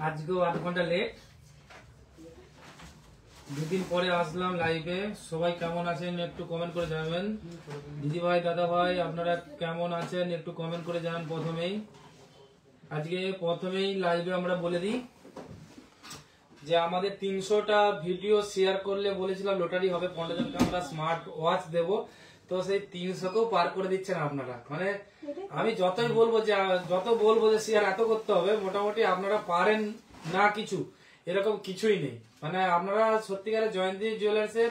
আজকেও 8 ঘন্টা লেট, দুদিন পরে আসলাম লাইভে। সবাই কেমন আছেন একটু কমেন্ট করে জানাবেন। দিদি ভাই দাদা ভাই আপনারা কেমন আছেন একটু কমেন্ট করে জানান। প্রথমেই লাইভে আমরা বলে দিই যে আমাদের 300টা ভিডিও শেয়ার করলে বলেছিলাম লটারি হবে, 15 জনকে আমরা স্মার্ট ওয়াচ দেব। তো সেই 300কেও পার করে দিচ্ছেন আপনারা। মানে আমি যতই বলবো যে শেয়ার এত করতে হবে, মোটামুটি আপনারা পারেন না কিছু, এরকম কিছুই নেই। মানে আপনারা সত্যিকারের জয়ন্তী জুয়েলার্সের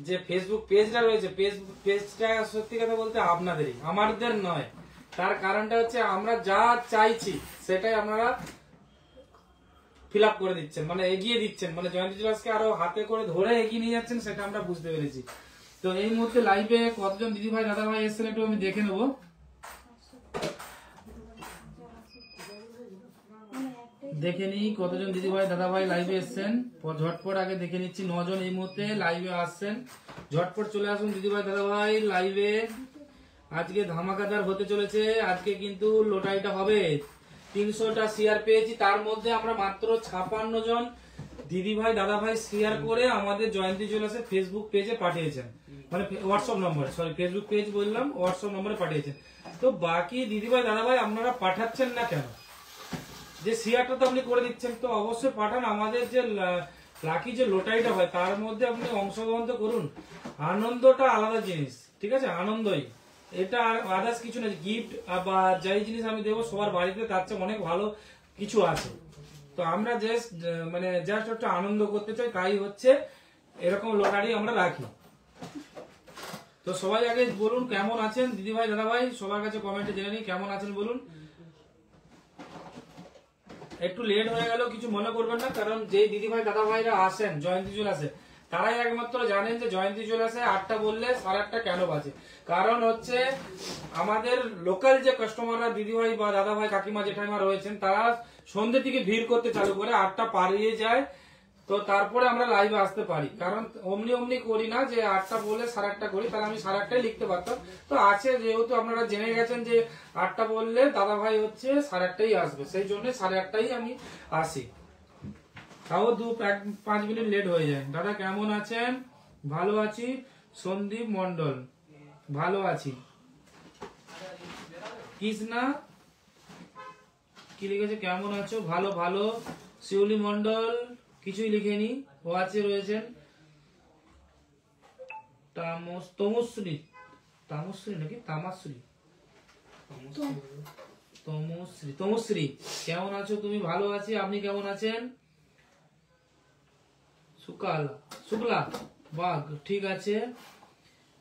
যে ফেসবুক পেজটা রয়েছে, ফেসবুক পেজটা সত্যি কথা বলতে আপনাদেরই, আমাদের নয়। তার কারণটা হচ্ছে আমরা যা চাইছি সেটাই আপনারা ফিল আপ করে দিচ্ছেন, মানে এগিয়ে দিচ্ছেন, মানে জয়ন্তী জুয়েলার্সকে আরো হাতে করে ধরে এগিয়ে নিয়ে যাচ্ছেন, সেটা আমরা বুঝতে পেরেছি। তো এই মুহূর্তে লাইভে কতজন দিদি ভাই দাদা ভাই এসেছেন একটু আমি দেখে নেবো। দেখে নিই কতজন দিদি ভাই দাদা ভাই লাইভে এসেছেন। ঝটপট আগে দেখে নিচ্ছি, 9 জন এই মুহূর্তে লাইভে আসছেন। ঝটপট চলে আসুন দিদি ভাই দাদা ভাই লাইভে। আজকে ধামাকাদার হতে চলেছে। আজকে কিন্তু লটারিটা হবে, 300টা শেয়ার পেয়েছি, তার মধ্যে আমরা মাত্র 56 জন দিদি ভাই দাদা ভাই শেয়ার করে আমাদের জয়ন্তী জুয়েলার্সের ফেসবুক পেজে পাঠিয়েছেন, মানে হোয়াটসঅ্যাপ নম্বরে, সরি ফেসবুক পেজ বললাম, হোয়াটসঅ্যাপ নম্বরে পাঠিয়েছেন। তো বাকি দিদি ভাই দাদা ভাই আপনারা পাঠাচ্ছেন না কেন? যে শেয়ারটা তো আপনি করে দিচ্ছেন, তো অবশ্যই পাঠান। আমাদের যে লাকি যে লটারিটা হয় তার মধ্যে আপনি অংশগ্রহণ তো করুন। আনন্দটা আলাদা জিনিস, ঠিক আছে, আনন্দই এটা, আর আদার্স কিছু না। গিফট বা যাই জিনিস আমি দেবো সবার বাড়িতে, তার চেয়ে অনেক ভালো কিছু আছে। তো আমরা জাস্ট একটা আনন্দ করতে চাই, তাই হচ্ছে এরকম লটারি আমরা রাখি। তো সবাই আগে বলুন কেমন আছেন দিদি ভাই দাদা ভাই, সবার কাছে কমেন্টে জেনে নিই কেমন আছেন বলুন। একটু লেট হয়ে গেল কিছু মনে করবেন না, কারণ যে দিদি ভাই দাদা ভাইরা আসেন জয়ন্তী জুয়েলার্সে তারাই একমাত্র জানেন যে জয়ন্তী জুয়েলার্সে 8টা বললে 8:30 কেন বাজে। কারণ হচ্ছে আমাদের লোকাল যে কাস্টমাররা দিদি ভাই বা দাদা ভাই কাকিমা জেঠাইমা রয়েছেন, তারা সন্ধ্যে থেকে ভিড় করতে চালু করে, 8টা পারিয়ে যায়, তো তারপরে আমরা লাইভে আসতে পারি। কারণ অমনি করি না যে 8টা বলে 8:30 করি, তাহলে আমি 8:30 লিখতে পারতাম। তো আছে যেহেতু আপনারা জেনে গেছেন যে 8টা বললে দাদা ভাই হচ্ছে 8:30 আসবে, সেই জন্য 8:30 আমি আসি, তাও 5 মিনিট লেট হয়ে যায়। দাদা কেমন আছেন? ভালো আছি। সন্দীপ মন্ডল ভালো আছি। কৃষ্ণা কি লিখেছে কেমন আছো? ভালো ভালো। শিউলি মন্ডল কিছুই লিখেনি, ও আছে রয়েছেন। তমশ্রী নাকি তামাশ্রী, তমশ্রী কেমন আছো তুমি? ভালো আছি, আপনি কেমন আছেন? শুক্লা বাঘ ঠিক আছে।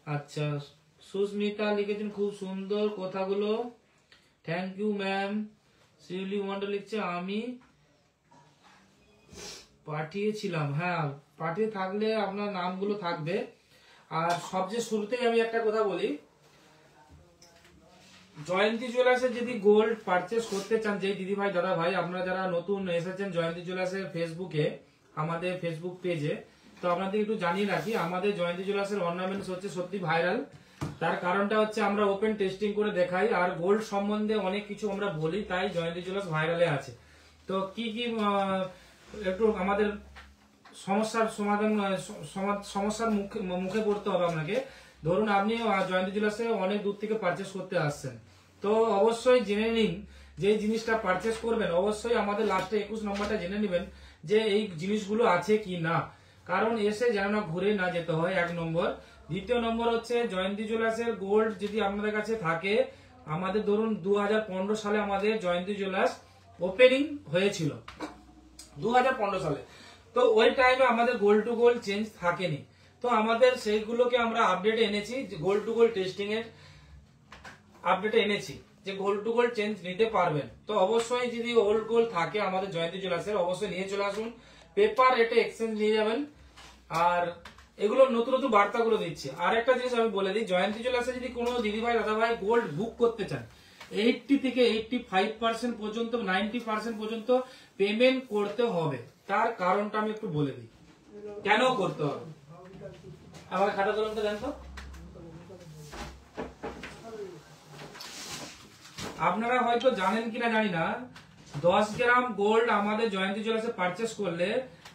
আচ্ছা সুস্মিতা লিখেছেন খুব সুন্দর কথাগুলো, থ্যাংক ইউ ম্যাম। শিউলি মন্ডল লিখছে আমি পাঠিয়েছিলাম, হ্যাঁ পাঠিয়ে থাকলে আপনার নামগুলো থাকবে। আর সবচেয়ে শুরুতেই আমি একটা কথা বলি, জয়ন্তী জুয়েলার্সে যদি গোল্ড পারচেস করতে চান, যে দিদি ভাই দাদা ভাই আপনারা যারা নতুন এসেছেন জয়ন্তী জুয়েলার্সের ফেসবুকে, আমাদের ফেসবুক পেজে, তো আপনাদের একটু জানিয়ে রাখি, আমাদের জয়ন্তী জুয়েলার্সের অর্নামেন্টস হচ্ছে সত্যি ভাইরাল। তার কারণটা হচ্ছে আমরা ওপেন টেস্টিং করে দেখাই, আর গোল্ড সম্বন্ধে অনেক কিছু আমরা বলি, তাই জয়ন্তী জুয়েলার্স ভাইরালে আছে। তো কি একটু আমাদের সমস্যার মুখে পড়তে হবে আপনাকে। ধরুন আপনি জয়ন্তী জুয়েলার্সে অনেক দূর থেকে পারচেস করতে আসছেন, তো অবশ্যই জেনে নিন যে জিনিসটা পারচেস করবেন, অবশ্যই আমাদের লাস্টে 21 নম্বরটা জেনে নেবেন যে এই জিনিসগুলো আছে কি না, কারণ এসে যেন না ঘুরে না যেতে হয়, 1 নম্বর। দ্বিতীয় নম্বর হচ্ছে জয়ন্তী জুয়েলার্সের গোল্ড যদি আপনাদের কাছে থাকে, আমাদের ধরুন 2015 সালে আমাদের জয়ন্তী জুয়েলার্স ওপেনিং হয়েছিল 2015 সালে, তো ওই টাইমে আমাদের গোল্ড টু গোল্ড চেঞ্জ থাকেনি। তো আমাদের সেইগুলোকে আমরা আপডেট এনেছি, গোল্ড টু গোল্ড টেস্টিং এর আপডেট এনেছি যে গোল্ড টু গোল্ড চেঞ্জ নিতে পারবেন। তো অবশ্যই যদি ওল্ড গোল্ড থাকে আমাদের জয়ন্তী জুয়েলার্সের, অবশ্যই নিয়ে চলে আসুন, পেপার রেটে এক্সচেঞ্জ নিয়ে যাবেন। আর এগুলো নতুন নতুন বার্তাগুলো দিচ্ছি। আর একটা জিনিস আমি বলে দিই, জয়ন্তী জুয়েলার্সে যদি কোনো দিদি ভাই দাদা ভাই গোল্ড বুক করতে চান, 80 থেকে 85% পর্যন্ত, 90% পর্যন্ত পেমেন্ট করতে হবে। তার কারণটা আমি একটু বলে দিই কেন করতে হবে। আমার খাতা কলমটা দেন তো। আপনারা হয়তো জানেন কিনা জানি না, 10 গ্রাম গোল্ড আমাদের জয়ন্তী জুয়েলার্সে পারচেস করলে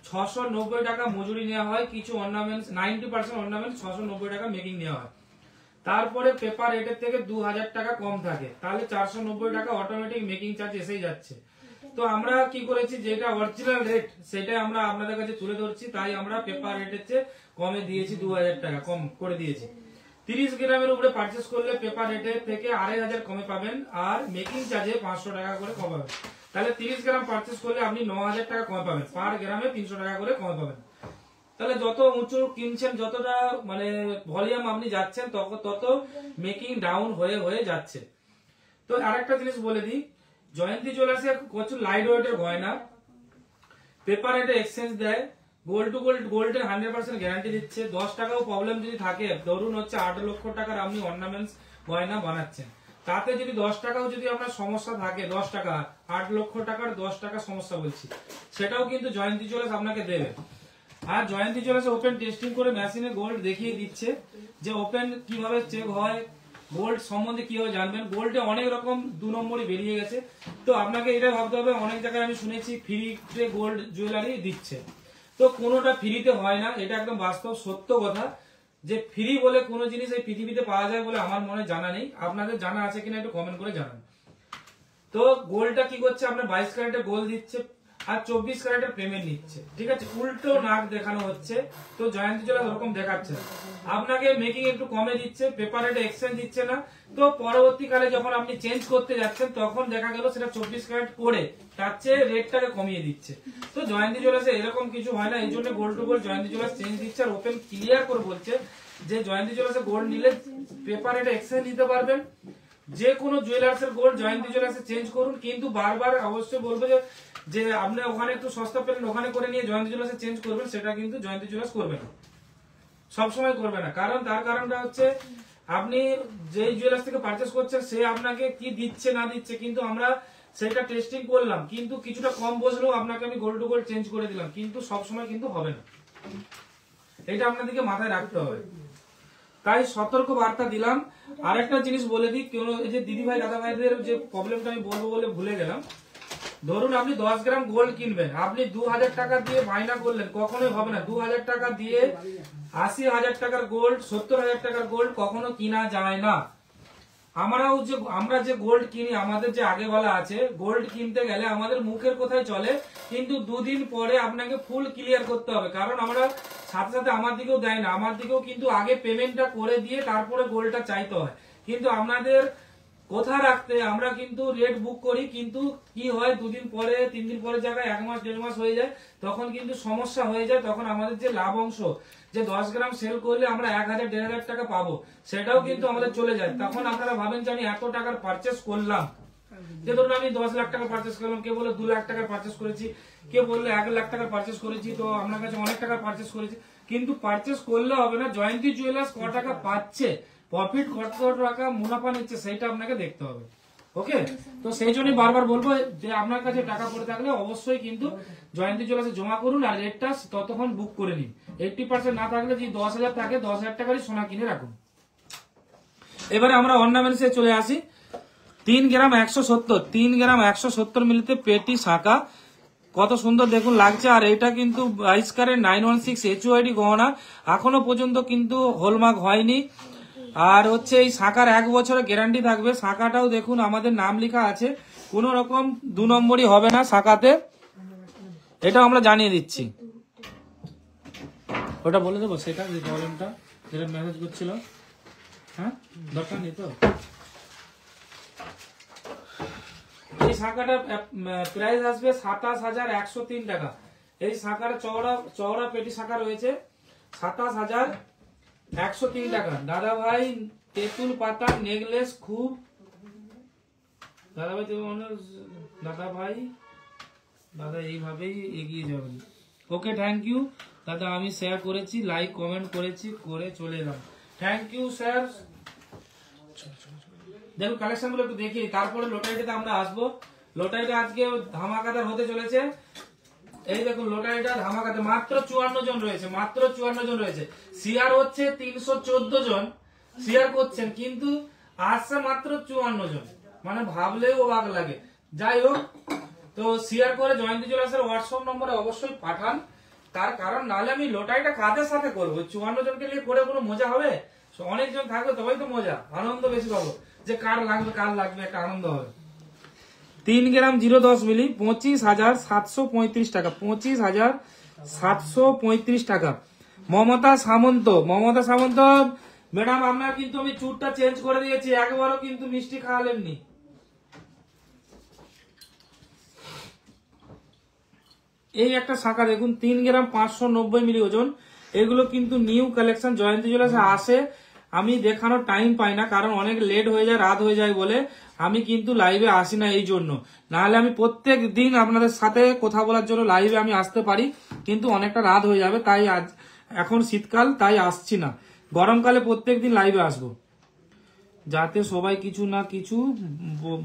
690 টাকা মজুরি নেওয়া হয়, কিছু অর্নামেন্টস 90% অর্নামেন্টস 690 টাকা মেকিং নেওয়া হয়। তারপরে পেপার রেটের থেকে 2000 টাকা কম থাকে, তাহলে 490 টাকা অটোমেটিক মেকিং চার্জ এসেই যাচ্ছে। তো আমরা কি করেছি, যেটা অরিজিনাল রেট সেটাই আমরা আপনাদের কাছে তুলে ধরছি, তাই আমরা পেপার রেটের চেয়ে কমে দিয়েছি, 2000 টাকা কম করে দিয়েছি। 30 গ্রামের উপরে পারচেস করলে পেপার রেটের থেকে 2500 কমে পাবেন, আর মেকিং চার্জে 500 টাকা করে কম পাবেন। তাহলে 30 গ্রাম পারচেস করলে আপনি 9000 টাকা কমে পাবেন, পার গ্রামে 300 টাকা করে কমে পাবেন। তাহলে যত উঁচু কিনছেন, যতটা মানে ভলিউম আপনি যাচ্ছেন, তত মেকিং ডাউন হয়ে হয়ে যাচ্ছে। তো আরেকটা জিনিস বলে দিই, জয়ন্তী জুয়েলার্সে প্রচুর লাইট ওয়েটের গয়না, পেপার রেটে এক্সচেঞ্জ দেয়, গোল্ড টু গোল্ড গোল্ডের 100% গ্যারান্টি দিচ্ছে। 10 টাকাও প্রবলেম যদি থাকে, ধরুন হচ্ছে 8 লক্ষ টাকার আপনি অর্নামেন্টস গয়না বানাচ্ছেন, তাতে যদি 10 টাকাও যদি আপনার সমস্যা থাকে, 10 টাকা 8 লক্ষ টাকার 10 টাকা সমস্যা বলছি, সেটাও কিন্তু জয়ন্তী জুয়েলার্স আপনাকে দেবে। আর জয়ন্তী জুয়েলার্স ওপেন টেস্টিং করে মেশিনে গোল্ড দেখিয়ে দিচ্ছে যে ওপেন কিভাবে চেক হয়, গোল্ড সম্বন্ধে কিভাবে জানবেন। গোল্ডে অনেক রকম 2 নম্বরই বেরিয়ে গেছে, তো আপনাকে এটা ভাবতে হবে, অনেক জায়গায় আমি শুনেছি ফ্রিতে গোল্ড জুয়েলারি দিচ্ছে, তো কোনোটা ফ্রিতে হয় না, এটা একদম বাস্তব সত্য কথা, যে ফ্রি বলে কোনো জিনিস এই পৃথিবীতে পাওয়া যায় বলে আমার মনে জানা নেই। আপনাদের জানা আছে কিনা একটু কমেন্ট করে জানান। তো গোল্ডটা কি করছে, আপনার 22 ক্যারেটের গোল্ড দিচ্ছে আর 24 ক্যারেটের পেমেন্ট নিচ্ছে, ঠিক আছে, উল্টো নাক দেখানো হচ্ছে। তো জয়ন্তী জুয়েলার্স ওরকম দেখাচ্ছে না, আপনাকে মেকিং একটু কমে দিচ্ছে, পেপার রেটে এক্সচেঞ্জ দিচ্ছে না। তো পরবর্তীকালে যখন আপনি চেঞ্জ করতে যাচ্ছেন, তখন দেখা গেল সেটা 24 ক্যারেট করে তার চেয়ে রেটটাকে কমিয়ে দিচ্ছে। তো জয়ন্তী জুয়েলার্সে এরকম কিছু হয় না, এই জন্য gold to gold Jayanti jewellers change দিচ্ছে, আর ওপেন ক্লিয়ার করে বলছে যে জয়ন্তী জুয়েলার্সে গোল্ড নিলে পেপার রেটে এক্সচেঞ্জ নিতে পারবেন। যে কোনো জুয়েলার্স এর গোল্ড জয়ন্তী জুয়েলার্সে চেঞ্জ করুন, কিন্তু বারবার অবশ্যই বলবো যে আপনি ওখানে একটু সস্তা পেলেন, ওখানে করে নিয়ে জয়ন্তী জুয়েলার্সে চেঞ্জ করবেন, সেটা কিন্তু জয়ন্তী জুয়েলার্স করবে না, সবসময় করবে না। কারণ তার কারণটা হচ্ছে, আপনি যেই জুয়েলার্স থেকে পারচেস করছেন সে আপনাকে কি দিচ্ছে না দিচ্ছে, কিন্তু আমরা সেটা টেস্টিং করলাম, কিন্তু কিছুটা কম বসলেও আপনাকে আমি গোল্ড টু গোল্ড চেঞ্জ করে দিলাম, কিন্তু সবসময় কিন্তু হবে না, এটা আপনাদেরকে মাথায় রাখতে হবে। তাই সতর্ক বার্তা দিলাম। আরেকটা জিনিস বলে দিই, কেউ এই যে দিদি ভাই দাদা ভাইদের যে প্রবলেমটা আমি বলবো বলে ভুলে গেলাম, ধরুন আপনি 10 গ্রাম গোল্ড কিনবেন, আপনি 2000 টাকা দিয়ে বায়না করলেন, কখনোই হবে না। 2000 টাকা দিয়ে 80,000 টাকার গোল্ড, 70,000 টাকার গোল্ড কখনো কিনা যায় না। আমরা যে গোল্ড কিনি, আমাদের যে আগে বলা আছে, গোল্ড কিনতে গেলে আমাদের মুখের কথাই চলে, কিন্তু 2 দিন পরে আপনাকে ফুল ক্লিয়ার করতে হবে, কারণ আমরা সাথে সাথে আমার দিকেও দেয় না, আমার দিকেও কিন্তু আগে পেমেন্টটা করে দিয়ে তারপরে গোল্ডটা চাইতে হয়। কিন্তু আপনাদের কথা রাখতে আমরা কিন্তু রেট বুক করি, কিন্তু কি হয় 2 দিন পরে 3 দিন পরে জায়গায় 1 মাস 1.5 মাস হয়ে যায়, তখন কিন্তু সমস্যা হয়ে যায়। তখন আমাদের যে লাভ অংশ, যে 10 গ্রাম সেল করলে আমরা 1000-1500 টাকা পাবো, সেটাও কিন্তু আমাদের চলে যায়। তখন আপনারা ভাবেন যে আমি এত টাকার পারচেস করলাম, যে ধরুন আমি 10 লাখ টাকা পারচেস করলাম, কে বলে 2 লাখ টাকার পারচেস করেছি, কে বললে 1 লাখ টাকার পারচেস করেছি, তো আপনার কাছে অনেক টাকা পারচেস করেছি, কিন্তু পারচেস করলে হবে না। জয়ন্তী জুয়েলার্স কত টাকা পাচ্ছে, প্রফিট কত টাকা মুনাফা নিচ্ছে, সেইটা আপনাকে দেখতে হবে। ওকে, তো সেই জন্যই বারবার বলবো যে আপনার কাছে টাকা পড়ে থাকলে অবশ্যই কিন্তু জয়ন্তী জুয়েলার্সে জমা করুন, আর রেটটা ততক্ষণ বুক করে নিন। 80% না থাকলে যদি 10,000 থাকে, 10,000 টাকারই সোনা কিনে রাখুন। এবারে আমরা অর্নামেন্টসে চলে আসি। 3 গ্রাম 170, 3 গ্রাম 170 মিলিতে পেটি শাঁখা, কত সুন্দর দেখুন লাগছে। আর এটা কিন্তু 22 ক্যারেট 916 HUID গহনা, এখনো পর্যন্ত কিন্তু হলমার্ক হয়নি। আর হচ্ছে এই শাঁখার 1 বছরের গ্যারান্টি থাকবে। শাঁখাটাও দেখুন আমাদের নাম লেখা আছে, কোন রকম 2 নম্বরই হবে না শাঁখাতে, এটা আমরা জানিয়ে দিচ্ছি। ওটা বলে দেবো, সেটা যে প্রবলেমটা যেটা মেসেজ করছিল, হ্যাঁ দরকার নেই তো। এই শাঁখাটা প্রাইস আসবে 27,103 টাকা। এই শাঁখার চওড়া পেটি শাঁখা রয়েছে 27,103 টাকা। দাদা ভাই তেঁতুল পাতা নেকলেস, খুব দাদা এইভাবেই এগিয়ে যাবেন। ওকে, থ্যাংক ইউ দাদা, আমি শেয়ার করেছি, লাইক কমেন্ট করেছি, করে চলে এলাম। Thank you sir. দেখুন কালেকশন গুলো একটু দেখি, তারপরে লটারিতে আমরা আসবো। লটারিটা আজকে ধামাকাদার হতে চলেছে। এই দেখুন লটারিটা ধামাকাতে, মাত্র 54 জন রয়েছে, মাত্র 54 জন রয়েছে। শেয়ার হচ্ছে 314 জন শেয়ার করছেন, কিন্তু আসছে মাত্র 54 জন। মানে ভাবলেও অবাক লাগে। যাই হোক, তো শেয়ার করে জয়ন্তী জুয়েলার্সের হোয়াটসঅ্যাপ নম্বরে অবশ্যই পাঠান। তার কারণ নাহলে আমি লটারিটা কাদের সাথে করবো? 54 জনকে নিয়ে করে কোনো মজা হবে? অনেকজন থাকবে তবেই তো মজা, আনন্দ বেশি পাবো, যে কার লাগবে একটা আনন্দ হবে। 3 গ্রাম 0.10 মিলি 25,735 টাকা, 25,735 টাকা। মমতা সামন্ত ম্যাডাম, আপনার কিন্তু আমি চুরটা চেঞ্জ করে দিয়েছি, একবারও কিন্তু মিষ্টি খাওয়ালেননি। এই একটা শাখা দেখুন, 3 গ্রাম 590 মিলি ওজন। এগুলো কিন্তু নিউ কালেকশন জয়ন্তী জুয়েলার্সে আসে, আমি দেখানোর টাইম পাই না, কারণ অনেক লেট হয়ে যায়, রাত হয়ে যায় বলে আমি কিন্তু লাইভে আসি না এই জন্য। নাহলে আমি প্রত্যেক দিন আপনাদের সাথে কথা বলার জন্য লাইভে আমি আসতে পারি, কিন্তু অনেকটা রাত হয়ে যাবে, তাই আজ এখন শীতকাল তাই আসছি না। গরমকালে প্রত্যেক দিন লাইভে আসবো, যাতে সবাই কিছু না কিছু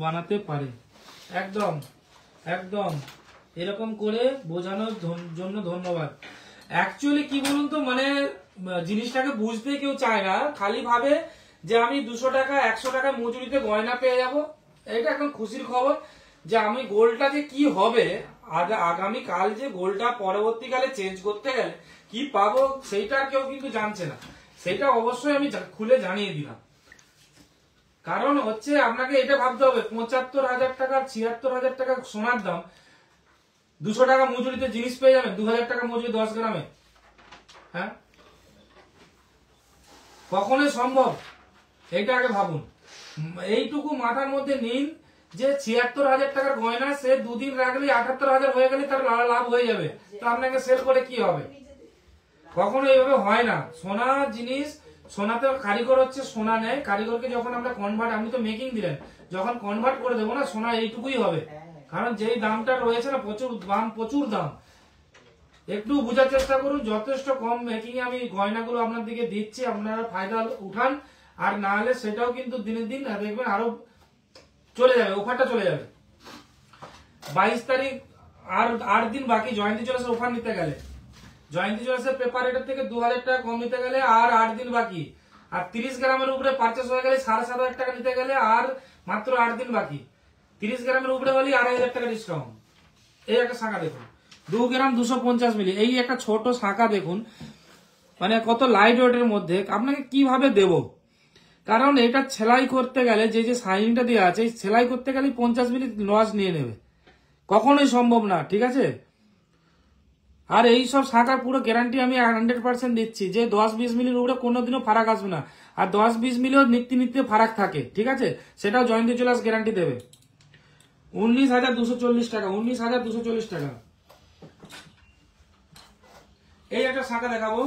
বানাতে পারে। একদম একদম এরকম করে বোঝানোর জন্য ধন্যবাদ। অ্যাকচুয়ালি কি বলুন তো, মানে জিনিসটাকে বুঝতে কেউ চায় না, খালি ভাবে যে আমি 200 টাকা 100 টাকা মজুরিতে গয়না পেয়ে যাব। এটা একদম খুশির খবর যে আমি গোল্ডটা যে কি হবে, আগামী কাল যে গোল্ডটা পরবর্তীকালে চেঞ্জ করতে গেলে কি পাবো সেইটা কেউ কিন্তু জানছে না। সেটা অবশ্যই আমি খুলে জানিয়ে দিলাম। কারণ হচ্ছে আপনাকে এটা ভাবতে হবে, 75,000 টাকা 76,000 টাকা সোনার দাম, 200 টাকা মজুরিতে জিনিস পেয়ে যাবেন, 2,000 টাকা মজুরি 10 গ্রামে। হ্যাঁ, কখনোই সম্ভব? এইটা আগে ভাবুন, এইটুকু মাথার মধ্যে নিন যে 76,000 টাকার গয়না সে দুদিন রাখলে 78,000 হয়ে গেলে তার লাভ হয়ে যাবে, তো আপনাকে সেল করে কি হবে? কখনো এইভাবে হয় না। সোনা জিনিস, সোনাতে কারিগর হচ্ছে সোনা নেয়, কারিগরকে যখন আমরা কনভার্ট, আপনি তো মেকিং দিলেন, যখন কনভার্ট করে দেবো না, সোনা এইটুকুই হবে। কারণ যেই দামটা রয়েছে না, প্রচুর দাম। একটু বোঝার চেষ্টা করুন, যথেষ্ট কম মেকিং এ আমি গয়নাগুলো আপনার দিকে দিচ্ছি, আপনারা ফায়দা উঠান। আর না হলে সেটাও কিন্তু দিনের দিন দেখবেন আরো চলে যাবে, অফারটা চলে যাবে। 22 তারিখ আর 8 দিন বাকি জয়ন্তী জুয়েলার্সের অফার নিতে গেলে, জয়ন্তী জুয়েলার্সের পেপার রেটের থেকে 2,000 টাকা কম নিতে গেলে আর 8 দিন বাকি। আর 30 গ্রামের উপরে পারচেস হয়ে গেলে 7,500 টাকা নিতে গেলে আর মাত্র 8 দিন বাকি। 30 গ্রামের উপরে হলে 2,500 টাকা ডিসকাউন্ট। এই একটা শাখা দেখুন, 2 গ্রাম 250 মিলি, এই একটা ছোট শাখা দেখুন, মানে কত লাইট ওয়েটের মধ্যে। আপনাকে কিভাবে দেব, কারণ এটা সেলাই করতে গেলে যে যে শাইনিংটা দেওয়া আছে, সেলাই করতে গেলে 50 মিলি লস নিয়ে নেবে, কখনোই সম্ভব না, ঠিক আছে? আর এই সব শাখার পুরো গ্যারান্টি আমি 100% দিচ্ছি যে 10-20 মিলির উপরে কোনোদিনও ফারাক আসবে না। আর 10-20 মিলিও নিত্য ফারাক থাকে, ঠিক আছে? সেটাও জয়ন্তী জুয়েলার্স গ্যারান্টি দেবে। 19,240 টাকা, 19,240 টাকা। এই একটা শাখা দেখাবো,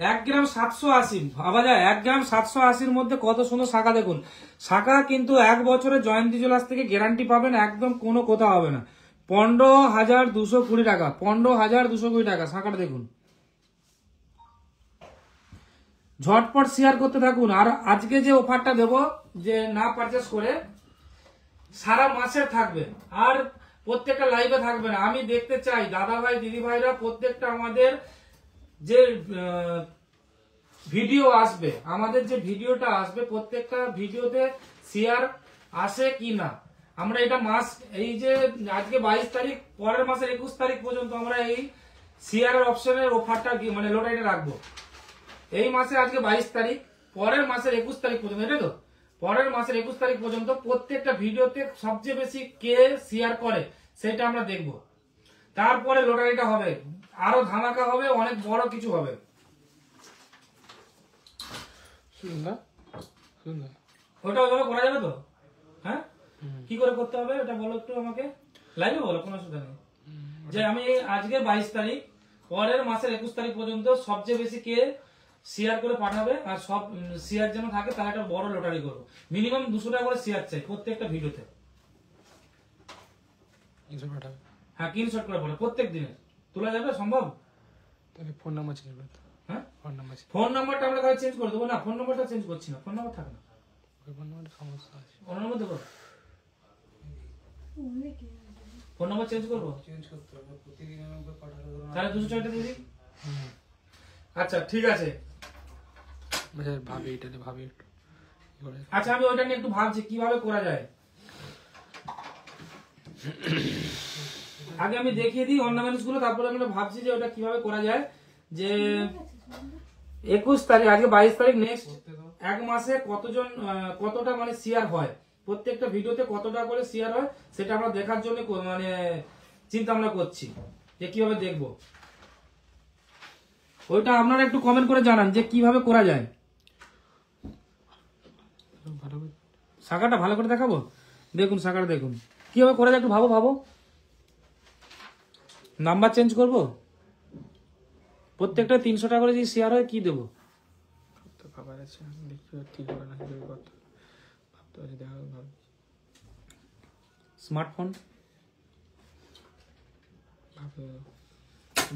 1 গ্রাম 780, ভাবা যায় 1 গ্রাম 780-র মধ্যে কত সুন্দর শাখা দেখুন। শাখা কিন্তু 1 বছরে জয়ন্তী জুয়েলার্স থেকে গ্যারান্টি পাবেন, একদম কোনো কথা হবে না। 15,220 টাকা, 15,220 টাকা শাখাটা দেখুন। ঝটপট শেয়ার করতে থাকুন। আর আজকে যে অফারটা দেবো, যে না পারচেস করে সারা মাসের থাকবে, আর প্রত্যেকটা লাইভে থাকবে না। আমি দেখতে চাই দাদা ভাই দিদি ভাইরা প্রত্যেকটা আমাদের যে ভিডিও আসবে, আমাদের যে ভিডিওটা আসবে, প্রত্যেকটা ভিডিওতে শেয়ার আসে কি না। আমরা এটা মাস, এই যে আজকে 22 তারিখ, পরের মাসের 21 তারিখ পর্যন্ত আমরা এই শেয়ারের অপশনের অফারটা মানে লটারিটা রাখবো। এই মাসে আজকে 22 তারিখ, পরের মাসের 21 তারিখ পর্যন্ত, এটা তো পরের মাসের 21 তারিখ পর্যন্ত প্রত্যেকটা ভিডিওতে সবচেয়ে বেশি কে শেয়ার করে সেটা আমরা দেখব। তারপরে লটারিটা হবে, আরো ধামাকা হবে, অনেক বড় কিছু হবে। ওটা ওইভাবে করা যাবে তো? হ্যাঁ, কি করে করতে হবে ওটা বলো একটু আমাকে, লাইভে বলো, কোনো অসুবিধা নেই। যে আমি আজকে 22 তারিখ, পরের মাসের 21 তারিখ পর্যন্ত সবচেয়ে বেশি কে শেয়ার করে পাঠাবে, আর সব শেয়ার যেন থাকে, তাহলে একটা বড় লটারি করবো। মিনিমাম 200 টাকা করে শেয়ার চাই প্রত্যেকটা ভিডিওতে। হ্যাঁ, স্ক্রিনশট করে পড়ে প্রত্যেক দিনে তোলা যাবে, সম্ভব? ফোন নাম্বার চেঞ্জ করতে, হ্যাঁ ফোন নাম্বারটা আমরা কাছে চেঞ্জ করে দেবো না, ফোন নাম্বারটা চেঞ্জ করছি না, ফোন নাম্বার থাকে না, ফোন নাম্বারে সমস্যা আছে। অন্য নাম্বার দেবো, ফোন নাম্বার চেঞ্জ করবো, চেঞ্জ করতে হবে প্রতিদিন, আমাকে পাঠাতে হবে, তাহলে 204টা দিয়ে দিই। আচ্ছা ঠিক আছে, আচ্ছা ভাবি এটা ভাবি একটু কি করে আচ্ছা আমি ওইটা নিয়ে একটু ভাবছি কিভাবে করা যায়। আগে আমি দেখিয়ে দিই অর্নামেন্টস গুলো, তারপরে আমি ভাবছি যে ওটা কিভাবে করা যায়। যে 21 তারিখ, আজকে 22 তারিখ, নেক্সট এক মাসে কতজন কতটা মানে শেয়ার হয়, প্রত্যেকটা ভিডিওতে কতটা করে শেয়ার হয় সেটা আমরা দেখার জন্য মানে চিন্তা ভাবনা করছি যে কিভাবে দেখব। ওইটা আপনারা একটু কমেন্ট করে জানান যে কিভাবে করা যায়। ভালো করে শাখাটা ভালো করে দেখাবো, দেখুন শাখাটা দেখুন কিভাবে করা যায়, একটু ভাবো ভাবো। নাম্বার চেঞ্জ করব, প্রত্যেকটা 300 টাকা করে যদি শেয়ার হয় কি দেবো। তো খাবার আছে দেখি ঠিক হবে না কি করতে ভাবতে পারছি দেখা ভাব স্মার্টফোন ভাবে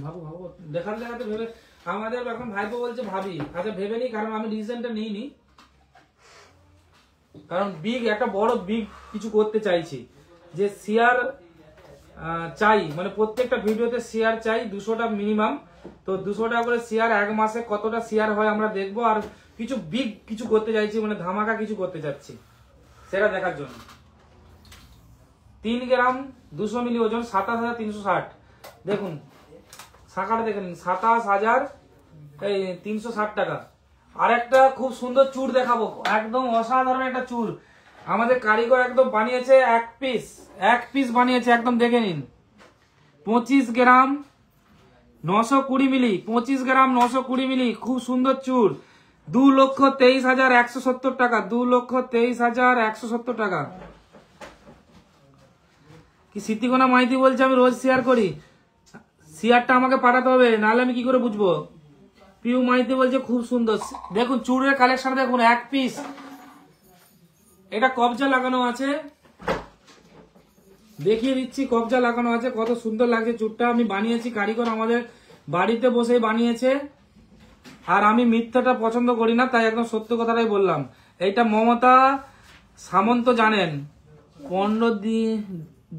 ভাবো ভাবো, দেখাতে দেখাতে ভেবে আমাদের এখন ভাইপো বলছে ভাবি। আচ্ছা ভেবে নি, কারণ আমি ডিসিশনটা নিইনি, কারণ একটা বড় কিছু করতে চাইছি, যে শেয়ার চাই, মানে প্রত্যেকটা ভিডিওতে শেয়ার চাই 200টা মিনিমাম। তো 200 টাকা করে শেয়ার, এক মাসে কতটা শেয়ার হয় আমরা দেখবো। আর কিছু করতে চাইছি, মানে ধামাকা কিছু করতে চাচ্ছি, সেটা দেখার জন্য। 3 গ্রাম 200 মিলি ওজন 27,360। দেখুন শাখাটা দেখে নিন, 27,360 টাকা। আর একটা খুব সুন্দর চুর দেখাবো, একদম অসাধারণ একটা চুর আমাদের কারিগর একদম বানিয়েছে, এক পিস বানিয়েছে, একদম দেখে নিন। 25 গ্রাম 920 মিলি, 25 গ্রাম 920 মিলি, খুব সুন্দর চুর, 2,23,170 টাকা, 2,23,170 টাকা। কি সিদ্ধিকোনা মাইতি বলছে আমি রোজ শেয়ার করি, শেয়ারটা আমাকে পাঠাতে হবে, নাহলে আমি কি করে বুঝবো। পিউ মাইতি বলছে খুব সুন্দর। দেখুন চুরের কালেকশন দেখুন, এক পিস, এটা কবজা লাগানো আছে, দেখিয়ে দিচ্ছি, কবজা লাগানো আছে, কত সুন্দর লাগছে চুরটা। আমি বানিয়েছি, কারিগর আমাদের বাড়িতে বসে বানিয়েছে। আর আমি মিথ্যাটা পছন্দ করি না, তাই একদম সত্য কথাটাই বললাম। এইটা মমতা সামন্ত জানেন, 15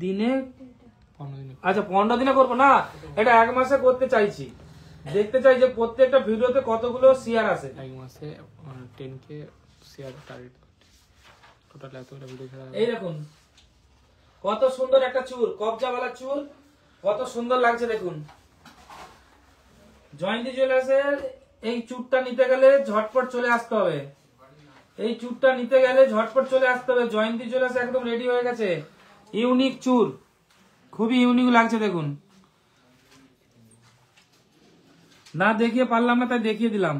দিনে, 15 দিনে আচ্ছা 15 দিনে করবো না, এটা এক মাসে করতে চাইছি। দেখতে চাই যে প্রত্যেকটা ভিডিওতে কতগুলো শেয়ার আসে। এক মাসে 10K শেয়ার টার্গেট টোটাল এতটা ভিডিও ছাড়া এই দেখুন কত সুন্দর একটা চুল, কবজাওয়ালা চুল, কত সুন্দর লাগছে দেখুন। জয়ন্তী জুয়েলার্সের এই চুরটা নিতে গেলে ঝটপট চলে আসতে হবে, এই চুরটা নিতে গেলে ঝটপট চলে আসতে হবে। জয়ন্তী জুয়েলার্স একদম রেডি হয়ে গেছে, ইউনিক চুর, খুবই ইউনিক লাগছে দেখুন। না দেখিয়ে পারলাম না, তাই দেখিয়ে দিলাম,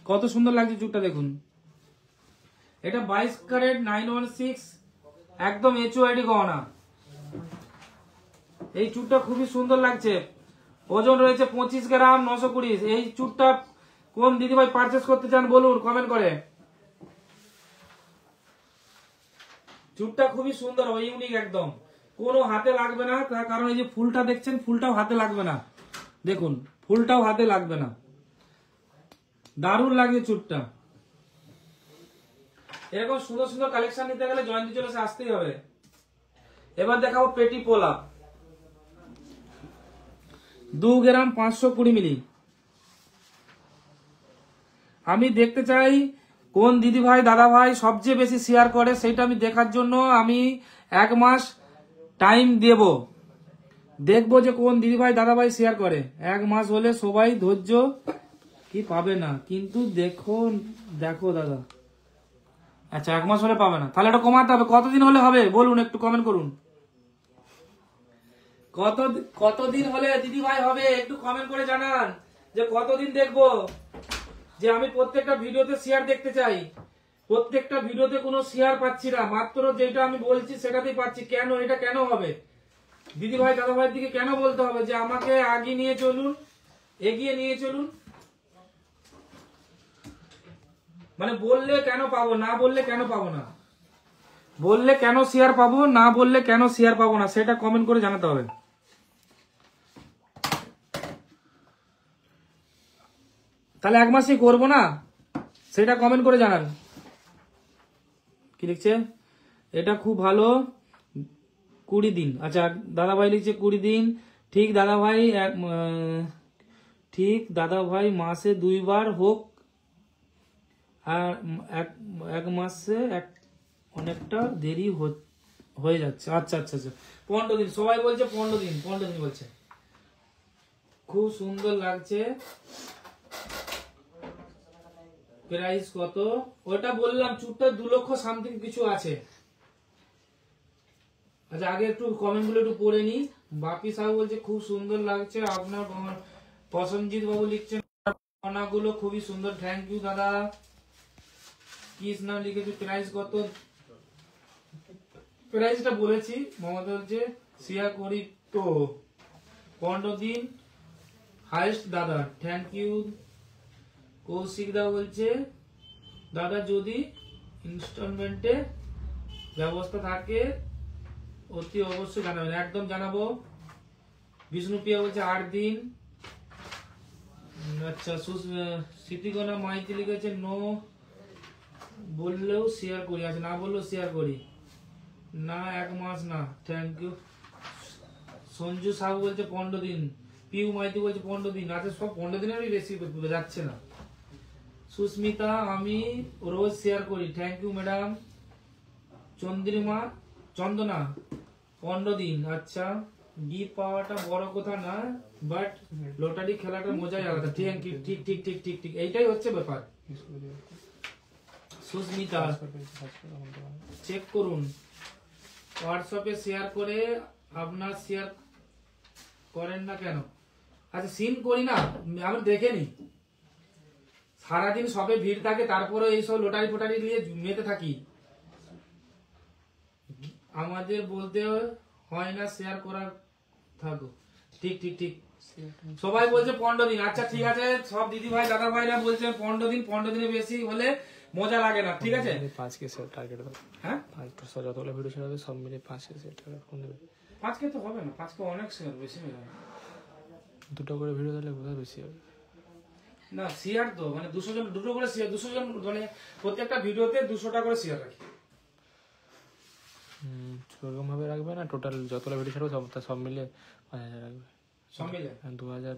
কত সুন্দর লাগছে চুরটা দেখুন। এটা 22 ক্যারেট 916, একদম HOID গহনা। এই চুরটা খুবই সুন্দর লাগছে, ওজন রয়েছে 25 গ্রাম 920। এই চুরটা কোন দিদিভাই পারচেস করতে চান বলুন কমেন্ট করে। চুরটা খুবই সুন্দর, ইউনিক একদম, কোনো হাতে লাগবে না, তার কারণ এই যে ফুলটা দেখছেন, ফুলটাও হাতে লাগবে না, দেখুন ফুলটাও হাতে লাগবে না, দারুণ লাগছে চুরটা। এরকম সুন্দর সুন্দর কালেকশন নিতে গেলে জয়ন্তী জুয়েলার্সে আসতেই হবে। এবার দেখাবো পেটি পোলা, 2 গ্রাম 520 মিলি। আমি দেখতে চাই কোন দিদি ভাই দাদা ভাই সবচেয়ে বেশি শেয়ার করে, সেটা আমি দেখার জন্য আমি এক মাস টাইম দেখবো যে কোন দিদি ভাই দাদা ভাই শেয়ার করে। এক মাস হলে সবাই ধৈর্য কি পাবে না, কিন্তু দেখো দাদা, আচ্ছা এক মাস হলে পাবে না, তাহলে এটা কমাতে হবে। কতদিন হলে হবে বলুন, একটু কমেন্ট করুন। কতদিন হলে দিদি ভাই হবে, একটু কমেন্ট করে জানান যে কতদিন দেখবো। যে আমি প্রত্যেকটা ভিডিওতে শেয়ার দেখতে চাই, প্রত্যেকটা ভিডিওতে কোনো শেয়ার পাচ্ছি না, মাত্র যেটা আমি বলছি সেটাতেই পাচ্ছি। কেন এটা কেন হবে, দিদি ভাই দাদা ভাইয়ের দিকে কেন বলতে হবে যে আমাকে এগিয়ে নিয়ে চলুন। মানে বললে কেন পাবো, না বললে কেন পাবো না, বললে কেন শেয়ার পাবো, না বললে কেন শেয়ার পাবো না, সেটা কমেন্ট করে জানাতে হবে। তাহলে এক মাসই করবো না, সেটা কমেন্ট করে জানান। কি লিখছে, এটা খুব ভালো, 20 দিন। আচ্ছা দাদা ভাই লিখছে 20 দিন, ঠিক দাদা ভাই মাসে 2 বার হোক, আর এক মাসে অনেকটা দেরি হয়ে যাচ্ছে। আচ্ছা আচ্ছা আচ্ছা, 15 দিন সবাই বলছে, 15 দিন বলছে। খুব সুন্দর লাগছে। প্রাইস কত ওটা বললাম, চুটটা 2 লক্ষ সামথিং কিছু আছে। আচ্ছা আগে একটু কমেন্ট গুলো একটু পড়ে নি। বাপি সাহেব বলছে খুব সুন্দর লাগছে। আপনার প্রসেনজিৎ বাবু লিখছেন গুলো খুবই সুন্দর, থ্যাংক ইউ দাদা। কৃষ্ণা লিখেছে প্রাইস কত, প্রাইসটা বলেছি। মমতা বলছে শেয়ার করি তো 15 দিন হাইস্ট দাদা, থ্যাংক ইউ। কৌশিক দা বলছে দাদা যদি ইনস্টলমেন্টে ব্যবস্থা থাকে অতি অবশ্যই জানাবেন। একদম জানাবো। বিষ্ণুপ্রিয়া বলছে 8 দিন। আচ্ছা স্মৃতিকণা মাইতি লিখেছে নো বললেও শেয়ার করি, আচ্ছা না বললেও শেয়ার করি না, 1 মাস না, থ্যাংক ইউ। সঞ্জু সাহু বলছে 15 দিন। পিউ মাইতি বলছে 15 দিন। আচ্ছা সব 15 দিনেরই বেশি যাচ্ছে না। সুস্মিতা আমি রোজ শেয়ার করি, থ্যাংক ইউ ম্যাডাম। চন্দনা 15 দিন। আচ্ছা গিফট পাওয়াটা বড় কথা না, বাট লটারি খেলাটা মজাই আলাদা। Thank you. ঠিক ঠিক ঠিক ঠিক ঠিক, এইটাই হচ্ছে ব্যাপার। সুস্মিতা চেক করুন হোয়াটসঅ্যাপে শেয়ার করে, আপনার শেয়ার করেন না কেন? আচ্ছা সিন করি না, আমি দেখে নি। সারাদিন সবে ভিড় থাকে, তারপরে এইসব লোটারি ফোটারি নিয়ে মেতে থাকি। আমাদের বলতে হয় না শেয়ার করার থাকো। ঠিক ঠিক ঠিক, সবাই বলছে 15 দিন। আচ্ছা ঠিক আছে, সব দিদি ভাই দাদা ভাইরা বলছে 15 দিন। 15 দিনের বেশি হলে মজা লাগে না, ঠিক আছে। 5K সেট টার্গেট দাও। হ্যাঁ 5 যতগুলো ভিডিও ছাড়াবে সব মিলে 5K সেট টার্গেট কোন দেবে? 5K তো হবে না, 5K অনেক শেয়ার বেশি হয়ে যাবে। 2টা করে ভিডিও দিলে বোধহয় বেশি হবে না শেয়ার তো মানে 200 জন, 2টো করে শেয়ার, 200 জন মানে প্রত্যেকটা ভিডিওতে 200টা করে শেয়ার রাখি। সেরকম ভাবে রাখবে না, টোটাল যতগুলো ভিডিও ছাড়বে সব মিলে 5000 রাখবে। সব মিলে 2000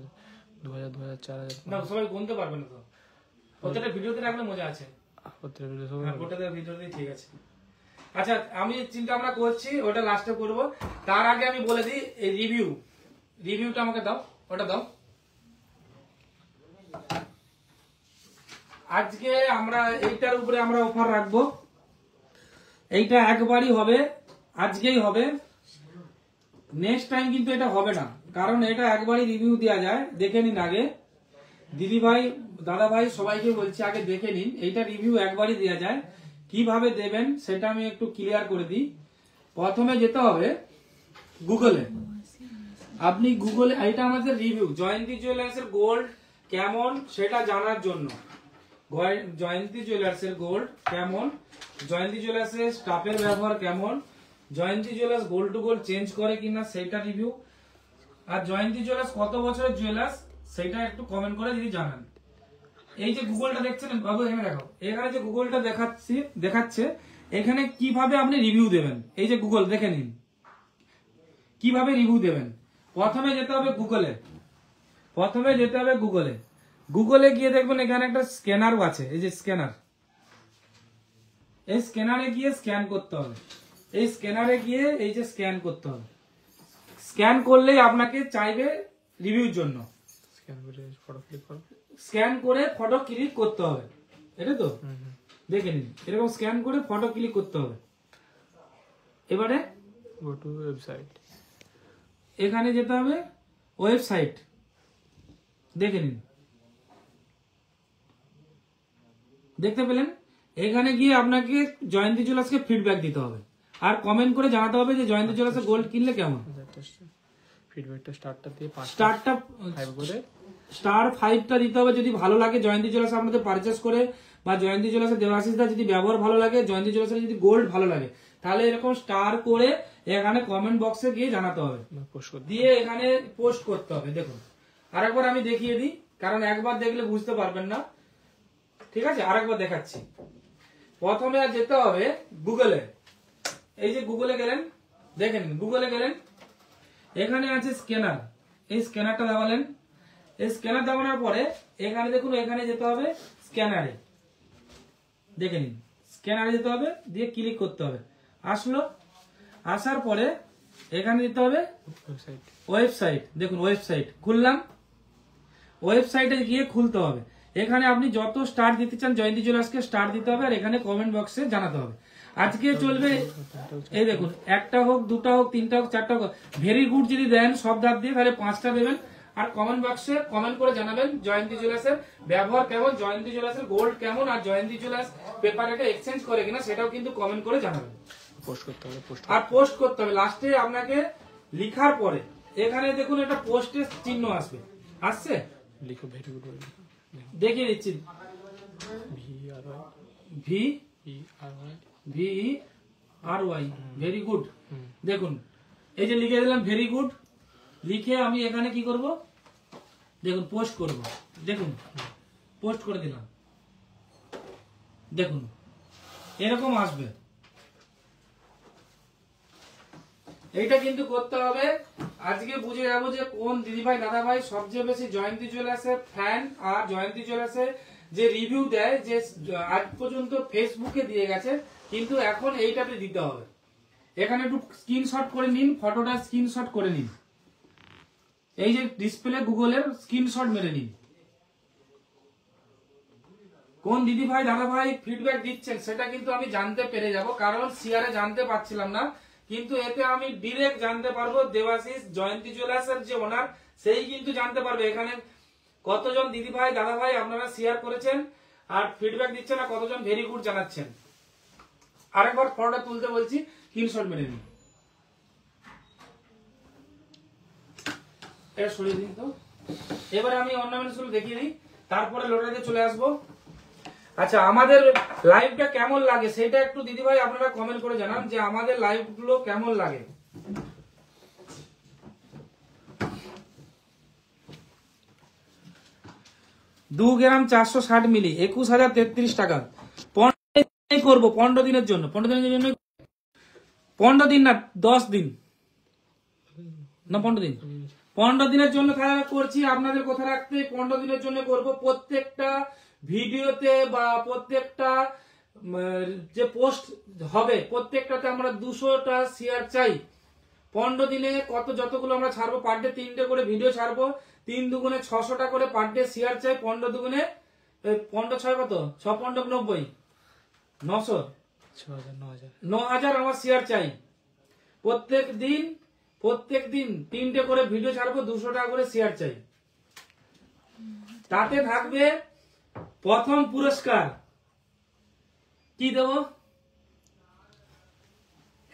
4000 না, সবাই গুনতে পারবে না তো। প্রত্যেকটা ভিডিওতে রাখলে মজা আছে। প্রত্যেকটা ভিডিও সব প্রত্যেকটা ভিডিওতে ঠিক আছে। আচ্ছা আমি চিন্তা ভাবনা করছি, ওটা লাস্টে করব। তার আগে আমি বলে দিই এই রিভিউটা আমাকে দাও, ওটা দাও। আজকে আমরা এইটার উপরে আমরা অফার রাখবো। এইটা একবারই হবে, আজকেই হবে, নেক্সট টাইম কিন্তু এটা হবে না। কারণ এটা একবারই রিভিউ দেওয়া যায়, দেখে নিন আগে। দিদি ভাই দাদা ভাই সবাইকে বলছি আগে দেখে নিন, এইটা রিভিউ একবারই দেওয়া যায়। কিভাবে দেবেন সেটা আমি একটু ক্লিয়ার করে দিই। প্রথমে যেতে হবে গুগলে। আপনি গুগলে, এটা আমাদের রিভিউ জয়ন্তী জুয়েলার্সের গোল্ড কেমন সেটা জানার জন্য। জয়ন্তী জুয়েলার্সের গোল্ড কেমন, জয়ন্তী জুয়েলার্সের স্টাফের ব্যবহার কেমন, Jayanti jewellers gold to gold change করে কিনা সেইটা রিভিউ, আর জয়ন্তী জুয়েলার্স কত বছরের জুয়েলার্স সেইটা একটু কমেন্ট করে যদি জানান। এই যে গুগলটা দেখছেন বাবু, এখানে দেখো, এখানে যে গুগলটা দেখাচ্ছে এখানে কিভাবে আপনি রিভিউ দেবেন। এই যে গুগল দেখে নিন কিভাবে রিভিউ দেবেন। প্রথমে যেতে হবে গুগলে গিয়ে দেখবেন এখানে একটা স্ক্যানারও আছে। এই যে স্ক্যানার, এই স্ক্যানারে গিয়ে স্ক্যান করতে হবে। এই স্ক্যানারে গিয়ে এই যে স্ক্যান করতে হবে। স্ক্যান করলেই আপনাকে চাইবে রিভিউর জন্য। স্ক্যান করে ফটো ক্লিক করতে হবে, এটা তো দেখে নিন। এরকম স্ক্যান করে ফটো ক্লিক করতে হবে। এবারে গো টু ওয়েবসাইট, এখানে যেতে হবে ওয়েবসাইট, দেখে নিন। দেখতে পেলেন? এখানে গিয়ে আপনাকে জয়ন্তী জুয়েলার্সকে ফিডব্যাক দিতে হবে আর কমেন্ট করে জানাতে হবে যে জয়ন্তী জুয়েলার্সের গোল্ড কিনলে কেমন। ফিডব্যাকটা স্টারটা দিয়ে 5 করে স্টার 5টা দিতে হবে যদি ভালো লাগে জয়ন্তী জুয়েলার্স আপনাদের পারচেস করে, বা জয়ন্তী জুয়েলার্সের দেবাশিসদা যদি ব্যবহার ভালো লাগে, জয়ন্তী জুয়েলার্সের যদি গোল্ড ভালো লাগে, তাহলে এরকম স্টার করে এখানে কমেন্ট বক্সে গিয়ে জানাতে হবে, দিয়ে এখানে পোস্ট করতে হবে। দেখুন আরেকবার আমি দেখিয়ে দিই, কারণ একবার দেখলে বুঝতে পারবেন না। ঠিক আছে, আরেকবার দেখাচ্ছি। প্রথমে আর যেতে হবে গুগলে। এই যে গুগলে গেলেন, দেখেন গুগলে গেলেন, এখানে আছে স্ক্যানার। এই স্ক্যানারটা দাবালেন। এই স্ক্যানার দাবানোর পরে এখানে দেখুন, এখানে যেতে হবে স্ক্যানারে। দেখে নিন, স্ক্যানারে দিতে হবে, দিয়ে ক্লিক করতে হবে। আসলো, আসার পরে এখানে দিতে হবে ওয়েবসাইট। দেখুন ওয়েবসাইট খুললাম, ওয়েবসাইটে গিয়ে খুলতে হবে। এখানে আপনি যত স্টার দিতে চান জয়ন্তী জুয়েলার্সকে স্টার দিতে হবে, আর এখানে কমেন্ট বক্সে জানাতে হবে। আজকে চলবে, এই দেখুন, একটা হোক, দুটা হোক, তিনটা হোক, চারটা হোক, ভেরি গুড যদি দেন সব ধাপ দিয়ে, তাহলে 5টা দেবেন। আর কমেন্ট বক্সে কমেন্ট করে জানাবেন জয়ন্তী জুয়েলার্সের ব্যবহার কেমন, জয়ন্তী জুয়েলার্সের গোল্ড কেমন, আর জয়ন্তী জুয়েলার্স পেপারটা এক্সচেঞ্জ করে কিনা সেটাও কিন্তু কমেন্ট করে জানাবেন। পোস্ট করতে হবে, আর পোস্ট করতে হবে। লাস্টে আপনাকে লিখার পরে এখানে দেখুন একটা পোস্টের চিহ্ন আসবে, আসছে, লিখো ভেরি গুড, দেখিয়ে দিচ্ছি, VERY, ভেরি গুড। দেখুন এই যে লিখে দিলাম ভেরি গুড, লিখে আমি এখানে কি করব, দেখুন পোস্ট করব। দেখুন পোস্ট করে দিলাম, দেখুন এরকম আসবে। এইটা কিন্তু করতে হবে। আজকে বুঝে যাবো যে কোন দিদিভাই দাদাভাই সবচেয়ে বেশি জয়ন্তী জুয়েলার্সের ফ্যান, আর জয়ন্তী জুয়েলার্সের যে রিভিউ দেয়, যে আজ পর্যন্ত ফেসবুকে দিয়ে গেছে, কিন্তু এখন এইটাতে দিতে হবে। এখানে একটু স্ক্রিনশট করে নিন, ফটোটা স্ক্রিনশট করে নিন, এই যে ডিসপ্লে গুগলের স্ক্রিনশট মেরে নিন। কোন দিদি ভাই দাদা ভাই ফিডব্যাক দিচ্ছেন সেটা কিন্তু আমি জানতে পেরে যাব, কারণ শেয়ারে জানতে পারছিলাম না, কিন্তু এতে আমি ডিরেক্ট জানতে পারবো। দেবাশিস জয়ন্তী জুয়েলার্সের যে ওনার, সেই কিন্তু জানতে পারবে এখানে কতজন দিদি ভাই দাদা ভাই আপনারা শেয়ার করেছেন আর ফিডব্যাক দিচ্ছেন, আর কতজন ভেরি গুড জানাচ্ছেন। আরেকবার ফটোটা তুলতে বলছি, স্ক্রিনশট মেরে নিন। এটা সরিয়ে দিন তো। এবারে আমি অর্নামেন্টস গুলো দেখিয়ে দিই, তারপরে লোটারিতে চলে আসবো। আচ্ছা, আমাদের লাইভটা কেমন লাগে সেটা একটু দিদিভাই আপনারা কমেন্ট করে জানান, যে আমাদের লাইভ গুলো কেমন লাগে। 2 গ্রাম 460 মিলি 21,033 টাকা করবো 15 দিনের জন্য। 15 দিনের জন্য, 15 দিন না 10 দিন না, 15 দিন, 15 দিনের জন্য খেলা করছি। আপনাদের কথা রাখতে 15 দিনের জন্য করব। প্রত্যেকটা ভিডিওতে বা প্রত্যেকটা যে পোস্ট হবে প্রত্যেকটাতে আমরা 200টা শেয়ার চাই। 15 দিনে যতগুলো আমরা ছাড়বো, পার ডে 3টে করে ভিডিও ছাড়বো, 3 দুগুণে 600টা করে পার ডে শেয়ার চাই। 15 দুগুণে 15 6 কত, 6 15 90, 900, 9,000 আমার শেয়ার চাই। প্রত্যেক দিন 3টে করে ভিডিও ছাড়বো, 200 টাকা করে শেয়ার চাই। তাতে থাকবে প্রথম পুরস্কার, কি দেব,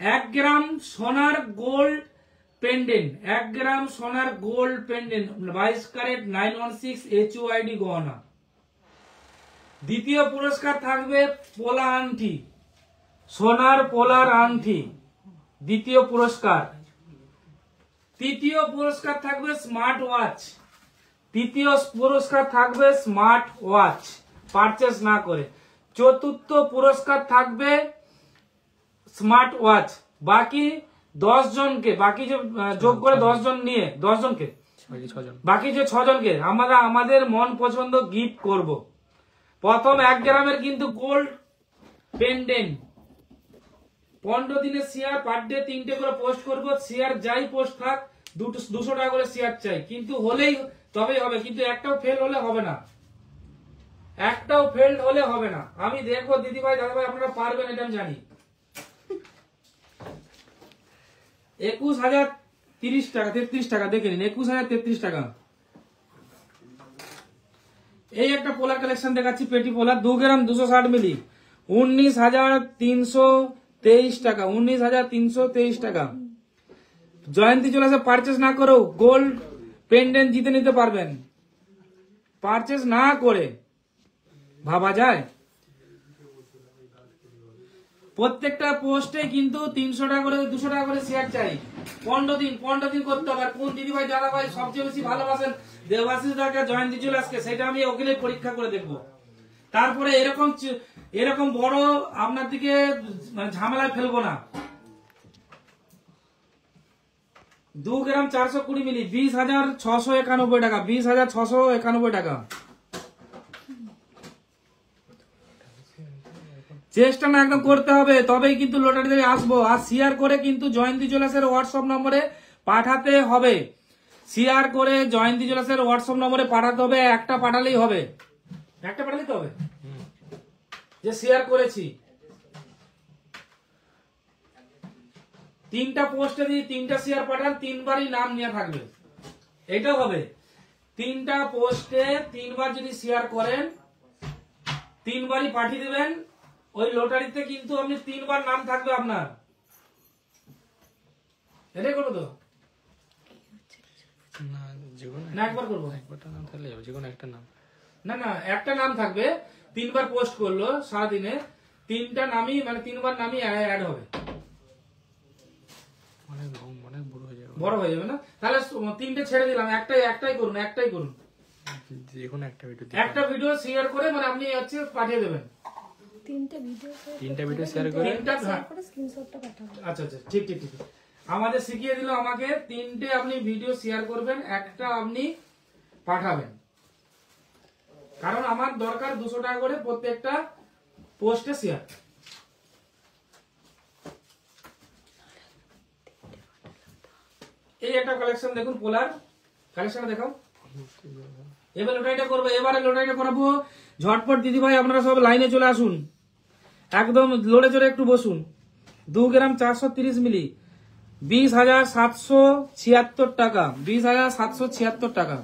1 গ্রাম সোনার গোল্ড পেন্ডেন্ট, 1 গ্রাম সোনার গোল্ড পেন্ডেন্ট 22 ক্যারেট 916 HUID গহনা। দ্বিতীয় পুরস্কার থাকবে পোলা আংটি, সোনার পোলার আংটি, দ্বিতীয় পুরস্কার। তৃতীয় পুরস্কার থাকবে স্মার্ট ওয়াচ, তৃতীয় পুরস্কার থাকবে স্মার্ট ওয়াচ পারচেস না করে। চতুর্থ পুরস্কার থাকবে স্মার্ট ওয়াচ। বাকি 10 জনকে, বাকি যে যোগ করে 10 জন নিয়ে 10 জনকে, বাকি যে 6 জনকে আমরা আমাদের মন পছন্দ গিফট করব। প্রথম 1 গ্রামের কিন্তু গোল্ড পেন্ডেন্ট। 15 দিনের শেয়ার, পার ডে 3টে করে পোস্ট করব। শেয়ার যাই পোস্ট থাক 200 টাকা করে শেয়ার চাই, কিন্তু হলেই তবেই হবে, কিন্তু একটাও ফেল হলে হবে না, একটাও ফেল হলে হবে না। আমি দেখবো দিদি ভাই দাদা ভাই আপনারা পারবেন, এটা আমি জানি। 21,030 টাকা 33 টাকা দেখে নিন, 21,033 টাকা। এই একটা পোলার কালেকশন দেখাচ্ছি, পেটি পোলার 2 গ্রাম 260 মিলি 19,323 টাকা, 19,323 টাকা। জয়ন্তী জুয়েলার্সে পারচেস না করেও গোল্ড পেন্ডেন্ট জিতে নিতে পারবেন, পারচেস না করে ভাবা যায়। প্রত্যেকটা পোস্টে কিন্তু 300 টাকা করে 200 টাকা করে শেয়ার চাই। 15 দিন করতে হবে। আর কোন দিদি ভাই দাদা ভাই সবচেয়ে বেশি ভালোবাসেন দেবাশিস দাকে, জয়ন্তী জুয়েলার্সকে, সেটা আমি ওখানে পরীক্ষা করে দেখবো। তারপরে এরকম বড় আপনার দিকে ঝামেলায় ফেলবো না। 2 গ্রাম 420 মিলি 20,691 টাকা, 20,691 টাকা। চেষ্টা না একদম করতে হবে, তবেই কিন্তু লটারিতে আসবো। আর শেয়ার করে কিন্তু জয়ন্তী জুয়েলার্সের হোয়াটসঅ্যাপ নম্বরে পাঠাতে হবে। শেয়ার করে জয়ন্তী জুয়েলার্সের হোয়াটসঅ্যাপ নম্বরে পাঠাতে হবে। একটা পাঠালেই হবে, একটা পাঠালেই তো হবে যে শেয়ার করেছি। 3টা পোস্টে দিয়ে 3টা শেয়ার পাঠান, 3বারই নাম নিয়ে থাকবে, এইটাও হবে। 3টা পোস্টে 3বার যদি শেয়ার করেন 3বারই পাঠিয়ে দেবেন। ওই লটারিতে কিন্তু আপনি 3বার নাম থাকবে আপনার। এটাই করবো তো না, যেকোনো না একবার করবো? একবারটা নাম থাকলে হবে, যেকোনো একটা নাম। না না, একটা নাম থাকবে। 3বার পোস্ট করলো সারাদিনে, 3টা নামই মানে 3বার নামই অ্যাড হবে। অনেক বড় হয়ে যাবে, বড় হয়ে যাবে না? তাহলে 3টে ছেড়ে দিলাম, একটাই করুন, একটাই করুন। যেকোনো একটা ভিডিও একটা ভিডিও শেয়ার করে মানে আপনি হচ্ছে পাঠিয়ে দেবেন। 3টা ভিডিও শেয়ার করে স্ক্রিনশটটা পাঠাবো। আচ্ছা আচ্ছা, ঠিক ঠিক ঠিক। আমাদের শিখিয়ে দিল আমাকে 3টে আপনি ভিডিও শেয়ার করবেন, একটা আপনি পাঠাবেন। কারণ আমার দরকার 200 টাকা করে প্রত্যেকটা পোস্টে শেয়ার। এই একটা কালেকশন দেখুন, পোলার কালেকশন দেখাও। এবার লটারিটা করবো, এবারে লটারিটা করাবো ঝটপট। দিদি ভাই আপনারা সব লাইনে চলে আসুন, একদম লড়ে চড়ে একটু বসুন। 2 গ্রাম 430 মিলি 20,776 টাকা, 20,776 টাকা।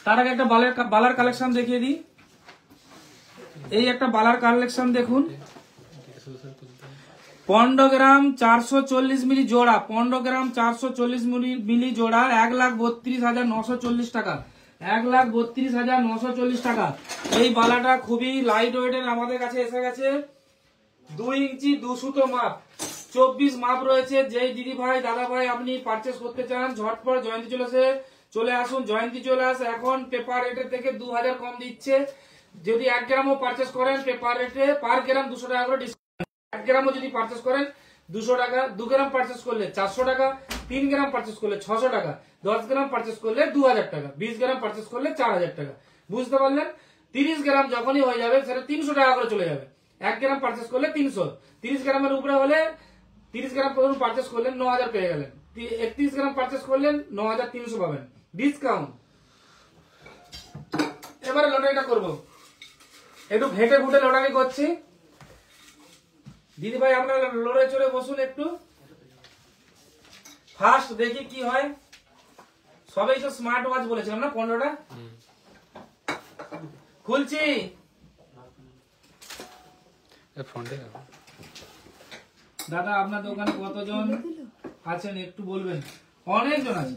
তার আগে একটা বালার কালেকশন দেখিয়ে দিই। এই একটা বালার কালেকশন দেখুন, 15 গ্রাম 440 মিলি জোড়া, 15 গ্রাম 440 মিলি জোড়া 1,32,940 টাকা, 1,32,940 টাকা। এই বালাটা খুবই লাইট ওয়েটের আমাদের কাছে এসে গেছে। 2 ইঞ্চি 2 সুতো মাপ, 24 মাপ রয়েছে। যেই দিদি ভাই দাদা ভাই আপনি পারচেস করতে চান ঝটপট জয়ন্তী জুয়েলার্সে চলে আসুন। জয়ন্তী জুয়েলার্স এখন পেপার রেটের থেকে 2000 কম দিচ্ছে। যদি 1 গ্রামও পারচেস করেন পেপার রেটে পার গ্রাম 200 টাকা করে ডিসকাউন্ট। 1 গ্রামও যদি পারচেস করেন 200 টাকা, 2 গ্রাম পারচেস করলে 400 টাকা, 3 গ্রাম পারচেস করলে 600 টাকা, 10 গ্রাম পারচেস করলে 2000 টাকা, 20 গ্রাম পারচেস করলে 4000 টাকা। বুঝতে পারলেন? 30 গ্রাম যখনই হয়ে যাবে সেটা 300 টাকা করে চলে যাবে। 1 গ্রাম পারচেস করলে 300, 30 গ্রামের উপরে হলে 30 গ্রাম প্রথম পারচেস করলেন 9000 পেয়ে গেলেন, 31 গ্রাম পারচেস করলেন 9300 পাবেন ডিসকাউন্ট। এবারে লটারিটা করব, একটু ঘেটে ঘুটে লটারি করছি। দিদি ভাই আপনারা লড়ে চড়ে বসুন একটু, ফার্স্ট দেখি কি হয়। সবাই তো স্মার্ট ওয়াচ বলেছিলাম না 15টা। খুলছি। ফ্রন্টে দাদা আপনার দোকানে কতজন আছেন একটু বলবেন? অনেকজন আছে,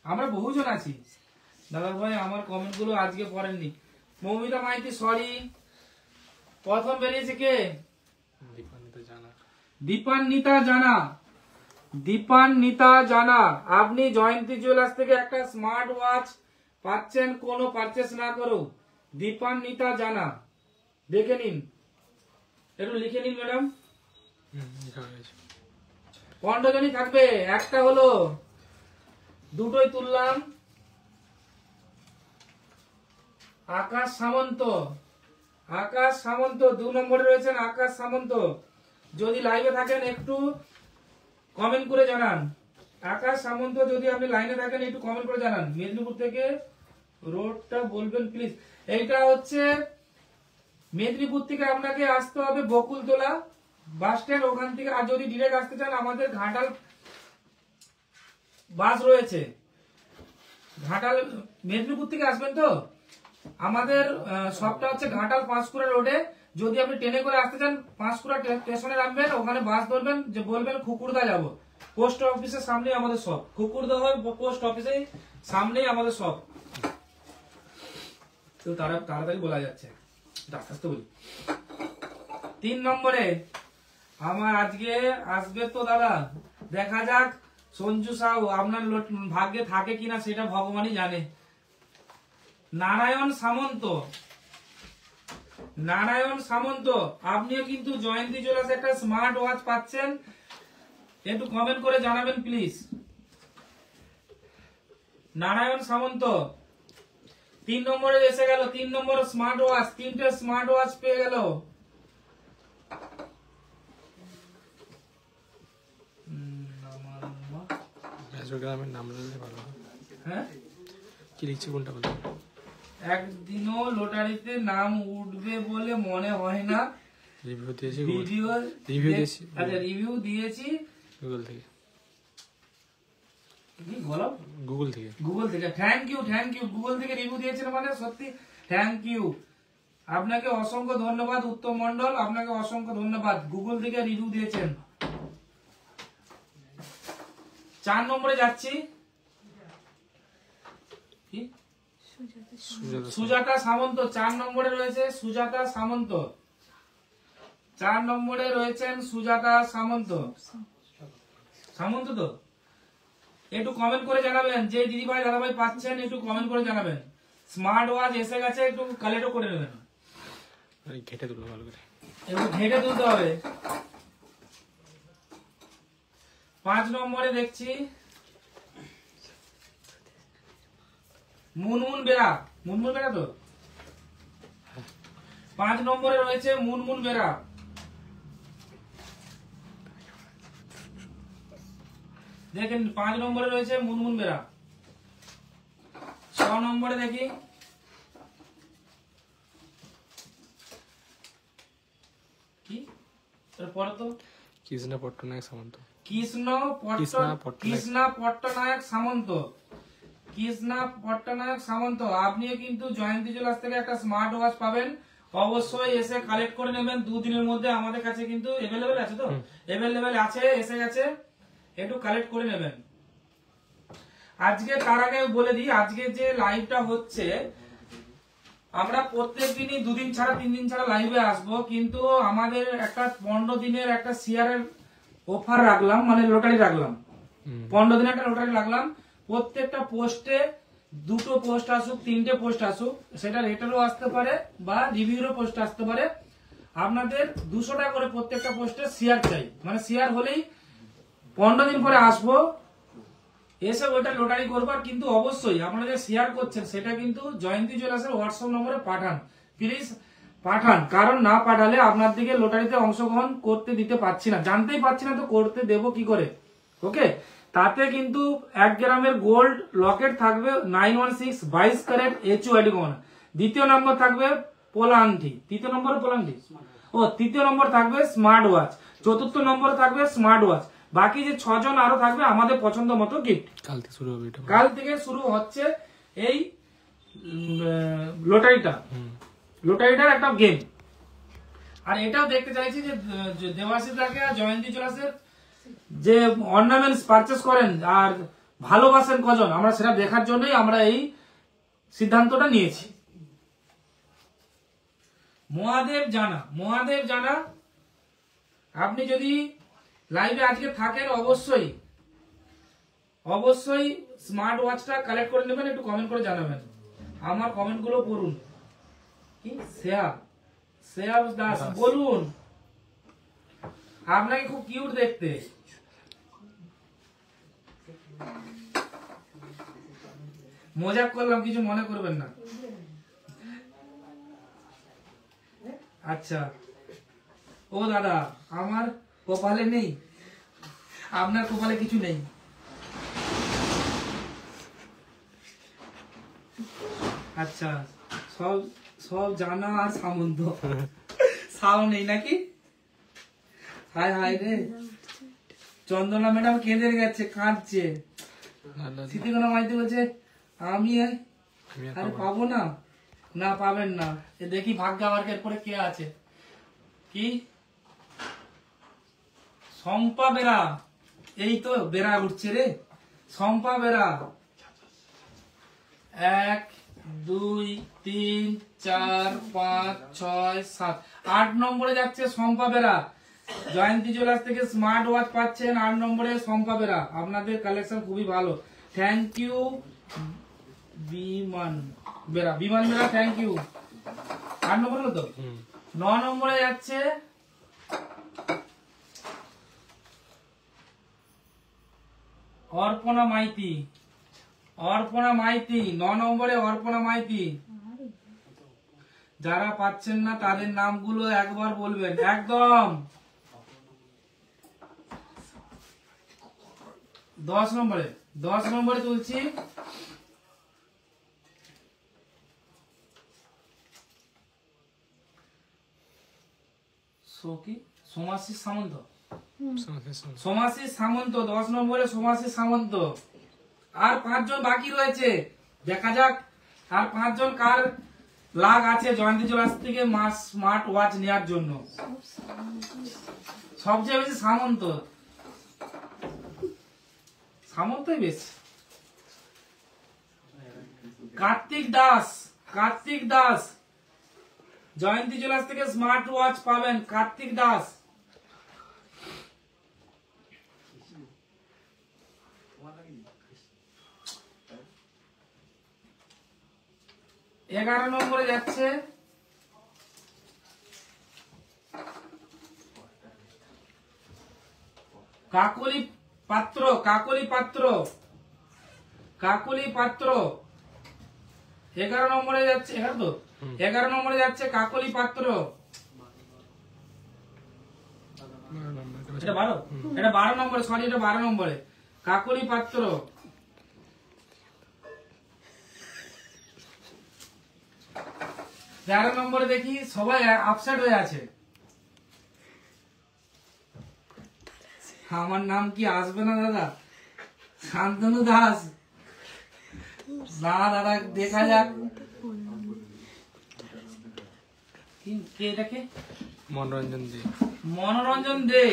আমরা বহুজন আছি। দাদা ভাই আমার কমেন্ট গুলো আজকে পড়েননি। মৌমিতা মাইতি সরি। প্রথম বেরিয়েছে কে? দীপান্বিতা জানা। দীপান্বিতা জানা, আপনি জয়ন্তী জুয়েলার্স থেকে একটা স্মার্ট ওয়াচ পাচ্ছেন কোনো পারচেস না করো। দীপান্বিতা জানা, দেখে নিন, একটু লিখে নিন ম্যাডাম। 15 জনই থাকবে, একটা হলো, দুটোই তুললাম। আকাশ সামন্ত, আকাশ সামন্ত 2 নম্বরে রয়েছেন আকাশ সামন্ত। যদি লাইভে থাকেন একটু কমেন্ট করে জানান। আকাশ সামন্ত যদি আপনি লাইনে থাকেন একটু কমেন্ট করে জানান। মেদিনীপুর থেকে রোডটা বলবেন প্লিজ। এইটা হচ্ছে মেদিনীপুর থেকে আপনাকে আসতে হবে বকুলতলা বাস স্ট্যান্ড, ওখান থেকে। আর যদি ডিরেক্ট আসতে চান আমাদের ঘাটাল বাস রয়েছে। ঘাটাল মেদিনীপুর থেকে আসবেন তো আমাদের সবটা হচ্ছে ঘাটাল পাঁশকুড়া রোডে। যদি আপনি ট্রেনে করে আসতে চান পাঁশকুড়া স্টেশনে নামবেন, ওখানে বাস ধরবেন, যে বলবেন খুকুরদা যাব। পোস্ট অফিসের সামনে আমাদের সব, খুকুরদা হয় পোস্ট অফিসের সামনেই আমাদের সব। তো তাড়াতাড়ি বলা যাচ্ছে, আস্তে আস্তে বলি। 3 নম্বরে আমার আজকে আসবে তো দাদা, দেখা যাক। সঞ্জু সাহু, আপনার ভাগ্যে থাকে কিনা সেটা ভগবানই জানে। নারায়ণ সামন্ত, নারায়ণ সামন্ত, আপনিও কিন্তু জয়ন্তী জুয়েলার্স একটা স্মার্ট ওয়াচ পাচ্ছেন। একটু কমেন্ট করে জানাবেন প্লিজ। নারায়ণ সামন্ত 3 নম্বরে এসে গেল, 3 নম্বর স্মার্ট ওয়াচ, 3টে স্মার্ট ওয়াচ পেয়ে গেল। গ্রামের নাম লিখলে ভালো হবে। হ্যাঁ, কি লিখছি কোনটা বলো? একদিনও লটারিতে নাম উঠবে বলে মনে হয় না। রিভিউ দিয়েছি, রিভিউ দিয়েছি, আচ্ছা রিভিউ দিয়েছি গুগল থেকে। কি বলো? গুগল থেকে। গুগল থেকে। Thank you, thank you. Google থেকে রিভিউ দিয়েছেন মানে সত্যি থ্যাংক ইউ, আপনাকে অসংখ্য ধন্যবাদ উত্তম মন্ডল, আপনাকে অসংখ্য ধন্যবাদ। গুগল থেকে রিভিউ দিয়েছেন। 4 নম্বরে যাচ্ছি। কি? সুজাতা সামন্ত 4 নম্বরে রয়েছে। সুজাতা সামন্ত 4 নম্বরে রয়েছেন। সুজাতা সামন্ত, সামন্ত তো একটু কমেন্ট করে জানাবেন, যে দিদি ভাই দাদা ভাই পাচ্ছেন একটু কমেন্ট করে জানাবেন। স্মার্ট ওয়াচ এসে গেছে, একটু কালেক্টও করে নেবেন। ঘেটে তুলো ভালো করে, একটু ঘেটে তুলতে হবে। 5 নম্বরে দেখছি মুনমুন বেরা। মুনমুন বেরা তো 5 নম্বরে রয়েছে মুনমুন বেরা। দেখেন 5 নম্বরে রয়েছে মুনমুন বেরা। 6 নম্বরে দেখি কি পরে তো কৃষ্ণা পট্টনায়ক সামন্ত। কৃষ্ণা পট্টনায়ক সামন্ত, কৃষ্ণা পট্টনায়ক সামন্ত। আপনিও কিন্তু জয়ন্তী জুয়েলার্স থেকে একটা স্মার্ট ওয়াচ পাবেন। অবশ্যই এসে কালেক্ট করে নেবেন। 2 দিনের মধ্যে আমাদের কাছে কিন্তু এভেলেবেল আছে, তো এভেলেবেল আছে, এসে গেছে, একটু কালেক্ট করে নেবেন। আজকে তার আগে বলে দিই, আজকে যে লাইভটা হচ্ছে আমরা প্রত্যেক দিনই 2 দিন ছাড়া 3 দিন ছাড়া লাইভে আসবো, কিন্তু আমাদের একটা 15 দিনের একটা শেয়ারের অফার রাখলাম, মানে লটারি রাখলাম। 15 দিনের একটা লটারি রাখলাম। প্রত্যেকটা পোস্টে 2টো পোস্ট আসুক, 3টে পোস্ট আসুক, সেটা রেটেরও আসতে পারে বা রিভিউরও পোস্ট আসতে পারে। আপনাদের 200 টাকা করে প্রত্যেকটা পোস্টে শেয়ার চাই, মানে শেয়ার হলেই 15 দিন পরে আসবো, এসে ওইটা লটারি করবার। কিন্তু অবশ্যই আপনারা যে শেয়ার করছেন সেটা কিন্তু জয়ন্তী জুয়েলার্সের হোয়াটসঅ্যাপ নম্বরে পাঠান, প্লিজ পাঠান। কারণ না পাঠালে আপনার দিকে লটারিতে অংশগ্রহণ করতে দিতে পারছি না, জানতেই পারছি না তো করতে দেব কি করে। ওকে, তাতে কিন্তু 1 গ্রামের গোল্ড লকেট থাকবে 916 22 ক্যারেট HUID গহনা। দ্বিতীয় নম্বর থাকবে পোলা আংটি, তৃতীয় নম্বর পোলা আংটি, তৃতীয় নম্বর থাকবে স্মার্ট ওয়াচ, চতুর্থ নম্বর থাকবে স্মার্ট ওয়াচ। বাকি যে 6 জন আরো থাকবে আমাদের পছন্দ মতো গিফট। কাল থেকে শুরু হবে, কাল থেকে শুরু হচ্ছে এই লটারিটার একটা গেম। আর এটাও দেখতে চাইছি যে দেবাশিস দাকে আর জয়ন্তী জুয়েলার্সের যে অর্নামেন্টস পারচেস করেন আর ভালোবাসেন কজন, আমরা সেটা দেখার জন্যই আমরা এই সিদ্ধান্তটা নিয়েছি। মহাদেব জানা আপনি যদি লাইভে আজকে থাকেন অবশ্যই স্মার্ট ওয়াচটা কালেক্ট করে নেবেন, একটু কমেন্ট করে জানাবেন। আমার কমেন্ট গুলো পড়ুন। কি শ্রেয়া দাস বলুন, আপনাকে খুব কিউট দেখতে। মজাক করলাম, কিছু মনে করবেন না। আচ্ছা, ও দাদা আমার কপালে নেই, আপনার কপালে কিছু নেই। আচ্ছা, সব জানা আর সামন্ত, সাও নেই নাকি? হায় হায় রে, চন্দনা ম্যাডাম কেঁদে গেছে, কাঁদছে। স্মৃতিকোনা মাইতে বলছে আমি আরে পাবো না। না পাবেন না, দেখি ভাগ্য আমার এরপরে কে আছে। কি শম্পা বেরা, এই তো বেরা উঠছে রে, শম্পা বেরা। 1 2 3 4 5 6 7 8 নম্বরে যাচ্ছে শম্পা বেরা। জয়ন্তী জুয়েলার্স থেকে স্মার্ট ওয়াচ পাচ্ছেন 8 নম্বরে শম্পা বেরা। আপনাদের কালেকশন খুবই ভালো, থ্যাংক ইউ বিমান বেরা, থ্যাংক ইউ। 8 নম্বর হলো তো। 9 নম্বরে যাচ্ছে অর্পণা মাইতি। অর্পণা মাইতি 9 নম্বরে অর্পণা মাইতি। যারা পাচ্ছেন না তাদের নামগুলো একবার বলবেন একদম। 10 নম্বরে তুলছি সোমাশিস সামন্ত। সোমাশিস সামন্ত 10 নম্বরে সোমাশিস সামন্ত। আর 5 জন বাকি রয়েছে, দেখা যাক আর 5 জন কার লাগ আছে জয়ন্তী জুয়েলার্স থেকে স্মার্ট ওয়াচ নেওয়ার জন্য। সবচেয়ে বেশি সামন্ত, সামন্তই বেশি। কার্তিক দাস জয়ন্তী জুয়েলার্স থেকে স্মার্ট ওয়াচ পাবেন। কার্তিক দাস। 11 নম্বরে যাচ্ছে কাকলি পাত্র। 11 নম্বরে যাচ্ছে, 11 নম্বরে যাচ্ছে কাকলি পাত্র। এটা 12 নম্বরে, সরি এটা 12 নম্বরে কাকলি পাত্র। 13 নম্বরে দেখি সবাই আপসেট হয়ে আছে। আমার নাম কি আসবে না দাদা? শান্তনু দাস। না দাদা দেখা যাক কে এটাকে। মনোরঞ্জন দে।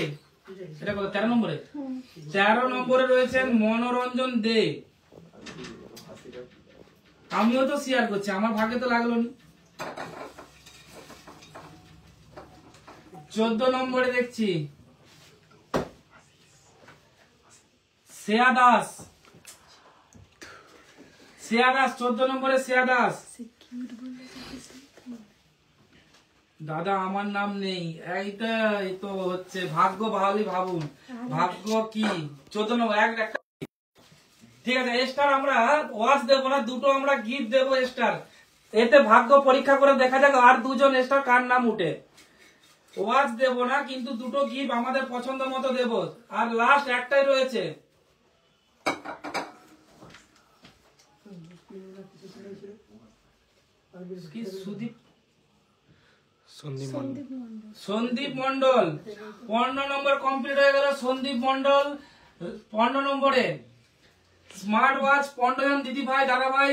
এটা কত? 13 নম্বরে। 13 নম্বরে রয়েছেন মনোরঞ্জন দে। আমিও তো শেয়ার করছি, আমার ভাগ্যে তো লাগলো না। 14 নম্বরে দেখছি শ্রেয়া দাস। 14 নম্বরে শ্রেয়া দাস। দাদা আমার নাম নেই, এইটাই তো হচ্ছে ভাগ্য। ভাবুন ভাগ্য কি। 14 নম্বর একটা। ঠিক আছে, স্টার আমরা ওয়াচ দেবো না, দুটো আমরা গিফট দেবো স্টার। এতে ভাগ্য পরীক্ষা করে দেখা যাক আর 2 জন স্টার কার নাম উঠে। ওয়াচ দেবো না, কিন্তু দুটো গিফট আমাদের পছন্দ মতো দেবো। আর লাস্ট একটাই রয়েছে। সন্দীপ মন্ডল। 15 নম্বর কমপ্লিট হয়ে গেল। সন্দীপ মন্ডল 15 নম্বরে স্মার্ট ওয়াচ। 15 জন দিদি ভাই দাদা ভাই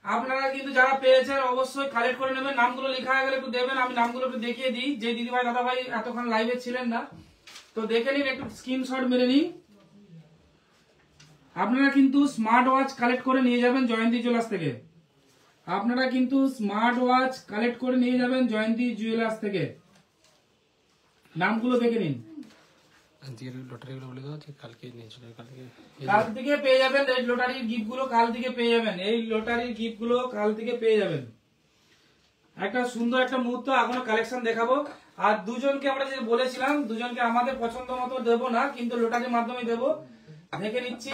আপনারা কিন্তু যারা পেয়েছেন অবশ্যই কালেক্ট করে নেবেন। নামগুলো লেখা হয়ে গেলে একটু দেবেন, আমি নামগুলো একটু দেখিয়ে দিই। যে দিদি ভাই দাদা ভাই এতক্ষণ লাইভে ছিলেন না, তো দেখে নিন, একটু স্ক্রিনশট মেরে নিন। আপনারা কিন্তু স্মার্ট ওয়াচ কালেক্ট করে নিয়ে যাবেন জয়ন্তী জুয়েলার্স থেকে। আপনারা কিন্তু স্মার্ট ওয়াচ কালেক্ট করে নিয়ে যাবেন জয়ন্তী জুয়েলার্স থেকে। নামগুলো দেখে নিন। কাল থেকে পেয়ে যাবেন এই লটারির গিফট গুলো। কাল থেকে পেয়ে যাবেন এই লটারির গিফট গুলো। কাল থেকে পেয়ে যাবেন। একটা সুন্দর একটা মুহূর্ত এখনো কালেকশন দেখাবো। আর 2 জনকে আমরা যে বলেছিলাম, 2 জনকে আমাদের পছন্দ মতো দেবো না, কিন্তু লটারির মাধ্যমে দেবো। দেখে নিচ্ছি।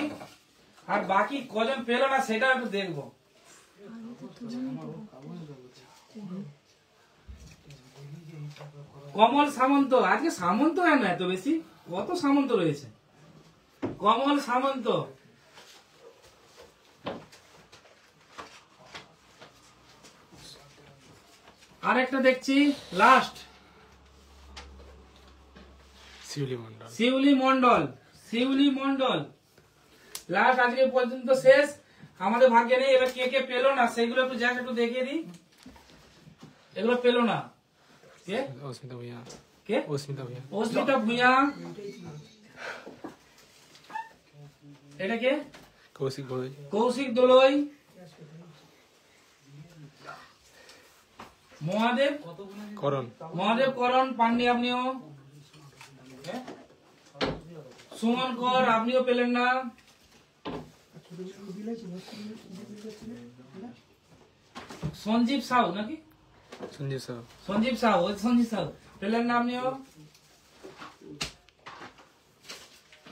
আর বাকি কজন পেলো না সেটা একটু দেখবো। কমল সামন্ত। আজকে সামন্ত হয় না এত বেশি, কত সামন্ত রয়েছে। কমল সামন্ত। আরেকটা দেখছি লাস্ট শিউলি মন্ডল। লাস্ট আজকে পর্যন্ত শেষ। আমাদের ভাগ্যে নেই। এবার কে কে পেলো না সেগুলো একটু জাস্ট একটু দেখিয়ে দিই। এগুলো পেলো না কে? অস্মিতা ভূঁইয়া। এটা কে? কৌশিক দোলই। মহাদেব করণ পান্ডে আপনিও। সুমন কর আপনিও পেলেন না। সঞ্জীব সাউ নাকি? সঞ্জীব সাউ পেলেন না আপনিও।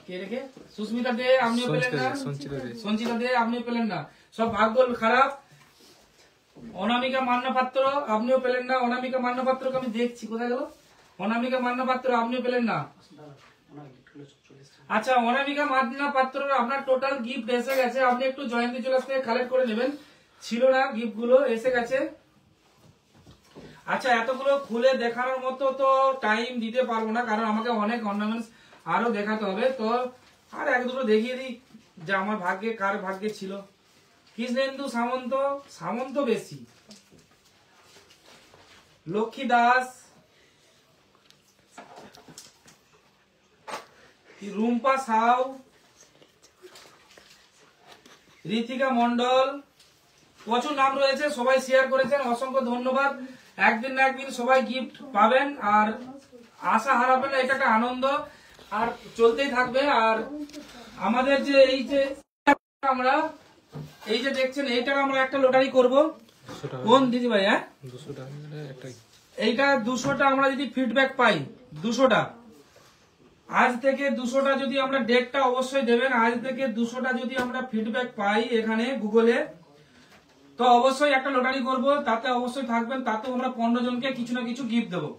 কে রেখে সুস্মিতা দে আপনিও পেলেন না, সঞ্চিতা দে। সঞ্চিতা দে আপনিও পেলেন না, সব ভাগ্য খারাপ। অনামিকা মান্নাপাত্র আপনিও পেলেন না, অনামিকা মান্নাপাত্রকে আমি দেখছি কোথায় গেল, অনামিকা মান্নাপাত্র আপনিও পেলেন না। আচ্ছা অনামিকা মান্নাপাত্র আপনার টোটাল গিফট এসে গেছে, আপনি একটু জয়ন্তী জুয়েলার্স থেকে কালেক্ট করে নেবেন, ছিল না গিফট গুলো এসে গেছে। আচ্ছা এতগুলো খুলে দেখানোর মতো তো টাইম দিতে পারবো না, কারণ আমাকে অনেক অর্নামেন্টস আরো দেখাতে হবে। তো আর এক দুটো দেখিয়ে দিই যে আমার ভাগ্যে কার ভাগ্যে ছিল। কৃষ্ণেন্দু সামন্ত, সামন্ত বেশি, লক্ষ্মী দাস, রুম্পা সাউ, ঋতিকা মন্ডল, প্রচুর নাম রয়েছে, সবাই শেয়ার করেছেন, অসংখ্য ধন্যবাদ। একদিন না একদিন সবাই গিফট পাবেন, আর আশা হারাবেন না, এটা একটা আনন্দ আর চলতেই থাকবে। আর আমাদের যে এই যে আমরা এই যে দেখছেন এইটার আমরা একটা লটারি করব। কোন দিদি ভাই? হ্যাঁ 200 টাকা একটা এইটা 200টা আমরা যদি ফিডব্যাক পাই, 200টা আজ থেকে 200টা যদি আমরা ডেটটা অবশ্যই দেবেন, আজ থেকে 200টা যদি আমরা ফিডব্যাক পাই এখানে গুগলে, তো অবশ্যই একটা লটারি করব, তাতে অবশ্যই থাকবেন, তাতেও আমরা 15 জনকে কিছু না কিছু গিফট দেবো।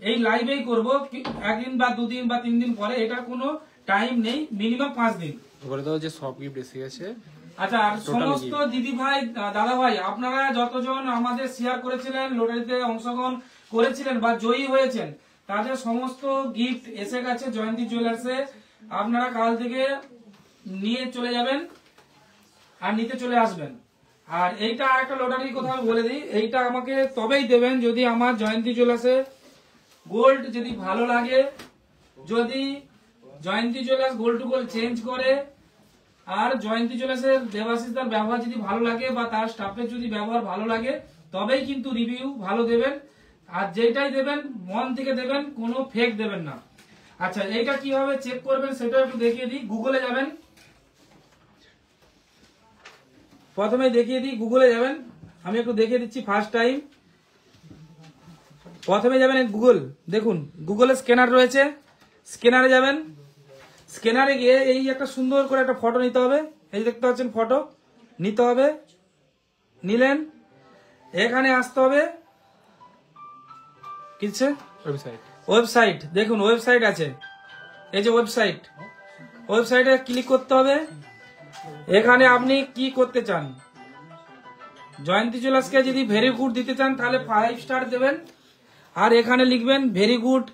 এই লাইভেই করব, একদিন বা দুদিন বা 3 দিন পরে, এটা কোনো টাইম নেই, মিনিমাম 5 দিন। বলে দাও যে সব গিফট এসে গেছে। আচ্ছা আর সমস্ত দিদি ভাই দাদা ভাই আপনারা যতজন আমাদের শেয়ার করেছিলেন, লটারিতে অংশগ্রহণ করেছিলেন বা জয়ী হয়েছেন, তাদের সমস্ত গিফট এসে গেছে জয়ন্তী জুয়েলার্সে। আপনারা কাল থেকে নিয়ে চলে যাবেন আর নিতে চলে আসবেন। আর এইটা আরেকটা লটারির কথা আমি বলে দিই, এইটা আমাকে তবেই দেবেন যদি আমার জয়ন্তী জুয়েলার্সে গোল্ড যদি ভালো লাগে, যদি Jayanti jewellers gold to gold change করে, আর জয়ন্তী জুয়েলার্সের দেবাশিসদার ব্যবহার যদি ভালো লাগে বা তার স্টাফের যদি ব্যবহার ভালো লাগে, তবেই কিন্তু রিভিউ ভালো দেবেন। আর যেটাই দেবেন মন থেকে দেবেন, কোনো ফেক দেবেন না। আচ্ছা এইটা কিভাবে চেক করবেন সেটা একটু দেখিয়ে দিই। গুগলে যাবেন, প্রথমে দেখিয়ে দিই, গুগলে যাবেন, আমি একটু দেখিয়ে দিচ্ছি ফার্স্ট টাইম। প্রথমে যাবেন গুগল, দেখুন গুগলে স্ক্যানার রয়েছে, স্ক্যানারে যাবেন, স্ক্যানারে গিয়ে এই একটা সুন্দর করে একটা ফটো নিতে হবে, এই দেখতে পাচ্ছেন ফটো নিতে হবে, নিলেন, এখানে আসতে হবে, কিছে ওয়েবসাইট, ওয়েবসাইট, দেখুন ওয়েবসাইট আছে, এই যে ওয়েবসাইট, ওয়েবসাইটে ক্লিক করতে হবে। এখানে আপনি কি করতে চান, জয়ন্তী জুয়েলার্সকে যদি ভেরি গুড দিতে চান তাহলে 5 স্টার দেবেন, আর এখানে লিখবেন ভেরি গুড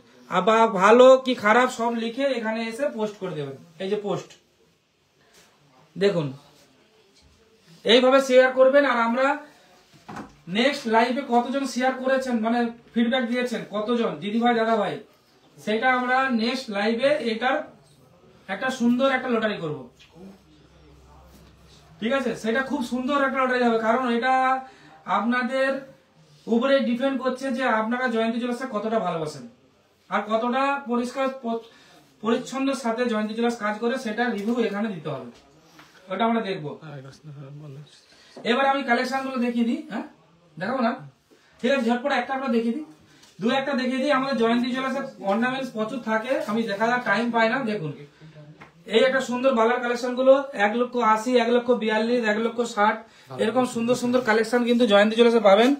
বা ভালো কি খারাপ সব লিখে এখানে এসে পোস্ট করে দেবেন। এই যে পোস্ট, দেখুন এইভাবে শেয়ার করবেন। আর আমরা নেক্সট লাইভে কতজন শেয়ার করেছেন মানে ফিডব্যাক দিয়েছেন কতজন দিদি ভাই দাদা ভাই, সেটা আমরা নেক্সট লাইভে এটার একটা সুন্দর একটা লটারি করব, ঠিক আছে? সেটা খুব সুন্দর একটা লটারি হবে, কারণ এটা আপনাদের উপরে ডিপেন্ড করছে যে আপনারা জয়ন্তী জুয়েলার্সকে কতটা ভালোবাসেন আর কতটা পরিষ্কার পরিচ্ছন্নের সাথে জয়ন্তী জুয়েলার্স কাজ করে, সেটা রিভিউ এখানে দিতে হবে, ওটা আমরা দেখবো। এবার আমি কালেকশন গুলো দেখিয়ে দিই। হ্যাঁ দেখাবো না, ঠিক আছে, ঝটপট একটা আমরা দেখিয়ে দিই, দু একটা দেখিয়ে দিই। আমাদের জয়ন্তী জুয়েলার্সের অর্নামেন্টস প্রচুর থাকে, আমি দেখার টাইম পাই না। দেখুন এই একটা সুন্দর বালার কালেকশন গুলো 1,80,000, 1,42,000, 1,60,000 এরকম সুন্দর সুন্দর কালেকশন কিন্তু জয়ন্তী জুয়েলার্সে পাবেন।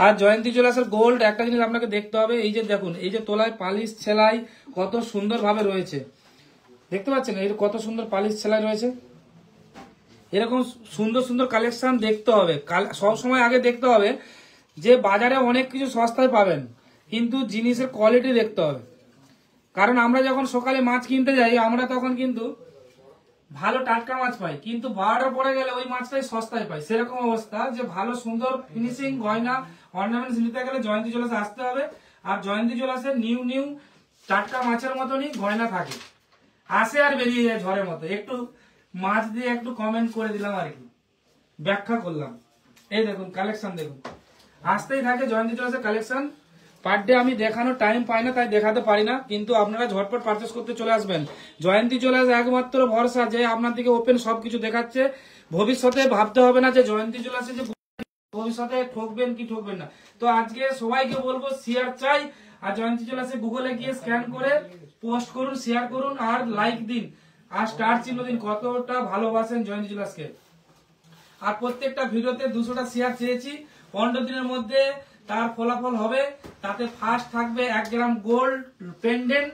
আর জয়ন্তী জুয়েলার্সের গোল্ড একটা জিনিস আপনাকে দেখতে হবে, এই যে দেখুন এই যে তোলায় পালিশ সেলাই কত সুন্দর ভাবে রয়েছে, দেখতে পাচ্ছেন এই কত সুন্দর পালিশ সেলাই রয়েছে। এরকম সুন্দর সুন্দর কালেকশন দেখতে হবে, সব সময় আগে দেখতে হবে যে বাজারে অনেক কিছু সস্তায় পাবেন, কিন্তু জিনিসের কোয়ালিটি দেখতে হবে। কারণ আমরা যখন সকালে মাছ কিনতে যাই আমরা তখন কিন্তু ভালো টাটকা মাছ পাই, কিন্তু 12টার পরে গেলে ওই মাছটাই সস্তায় পাই। সেরকম অবস্থা যে ভালো সুন্দর ফিনিশিং গয়না অর্নামেন্টস নিতে গেলে জয়ন্তী জুয়েলার্সে আসতে হবে। আর জয়ন্তী জুয়েলার্সে নিউ নিউ টাটকা মাছের মতনই গয়না থাকে, আসে আর বেরিয়ে যায় ঝড়ের মতো। একটু মাছ দিয়ে একটু কমেন্ট করে দিলাম আর কি, ব্যাখ্যা করলাম। এই দেখুন কালেকশন দেখুন, আসতেই থাকে জয়ন্তী জুয়েলার্সের কালেকশন। পার ডে আমি দেখানোর টাইম পাই না, তাই দেখাতে পারি না, কিন্তু আপনারা ঝটপট পারচেস করতে চলে আসবেন। জয়ন্তী জুয়েলার্স একমাত্র ভরসা যে আপনার দিকে ওপেন সবকিছু দেখাচ্ছে। ভবিষ্যতে ভাবতে হবে না যে জয়ন্তী জুয়েলার্সে যে ভবিষ্যতে ঠকবেন কি ঠকবেন না। তো আজকে সবাইকে বলবো শেয়ার চাই, আর জয়ন্তী জুয়েলার্সে গুগলে গিয়ে স্ক্যান করে পোস্ট করুন, শেয়ার করুন আর লাইক দিন আর স্টার চিহ্ন দিন। কতটা ভালোবাসেন জয়ন্তী জুয়েলার্সকে। আর প্রত্যেকটা ভিডিওতে 200টা শেয়ার চেয়েছি, 15 দিনের মধ্যে তার ফলাফল হবে। তাতে ফার্স্ট থাকবে 1 gram gold pendant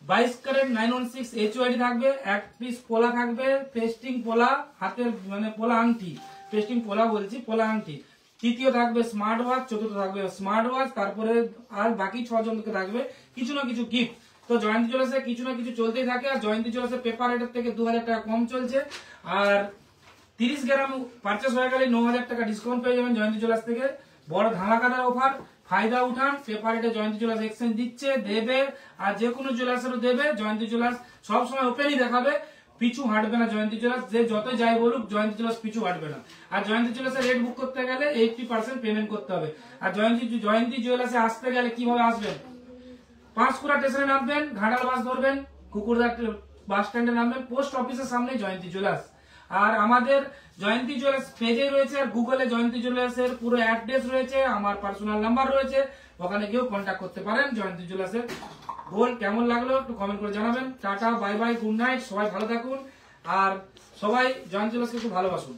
22 carat 916 HOID থাকবে, 1 পিস পোলা থাকবে, পেস্টিং পোলা, হাতের মানে পোলা আংটি, পেস্টিং পোলা বলছি, পোলা আংটি। তৃতীয় থাকবে স্মার্ট ওয়াচ, চতুর্থ থাকবে স্মার্ট ওয়াচ, তারপরে আর বাকি 6 জনকে থাকবে কিছু না কিছু গিফট। তো জয়ন্তী জুয়েলার্সে কিছু না কিছু চলতেই থাকে। আর জয়ন্তী জুয়েলার্সে পেপার রেটের থেকে 2000 টাকা কম চলছে। আর 30 গ্রাম পারচেস হয়ে গেলে 9000 টাকা ডিসকাউন্ট পেয়ে যাবেন জয়ন্তী জুয়েলার্স থেকে। বড় ধামাকাদার অফার, ফায়দা উঠান। পেপার রেটে জয়ন্তী জুয়েলার্স এক্সচেঞ্জ দিচ্ছে, দেবে, আর যে কোনো জুয়েলার্সেরও দেবে। জয়ন্তী জুয়েলার্স সবসময় ওপেনই দেখাবে, পিছু হাঁটবে না জয়ন্তী জুয়েলার্স। যে যতই যাই বলুক জয়ন্তী জুয়েলার্স পিছু হাঁটবে না। আর জয়ন্তী জুয়েলার্সের রেট বুক করতে গেলে 80% পেমেন্ট করতে হবে। আর জয়ন্তী জুয়েলার্সে আসতে গেলে কিভাবে আসবেন? পাঁশকুড়া স্টেশনে নামবেন, ঘাটাল বাস ধরবেন, কুকুরদা বাস স্ট্যান্ডে নামবেন, পোস্ট অফিসের সামনে জয়ন্তী জুয়েলার্স। আর আমাদের জয়ন্তী জুয়েলার্স পেজে রয়েছে, আর গুগলে জয়ন্তী জুয়েলার্স এর পুরো অ্যাড্রেস রয়েছে, আমার পার্সোনাল নাম্বার রয়েছে, ওখানে গিয়েও কন্ট্যাক্ট করতে পারেন। জয়ন্তী জুয়েলার্সের গোল্ড কেমন লাগলো একটু কমেন্ট করে জানাবেন। Tata, bye bye, good night, সবাই ভালো থাকুন আর সবাই জয়ন্তী জুয়েলার্সকে খুব ভালোবাসুন।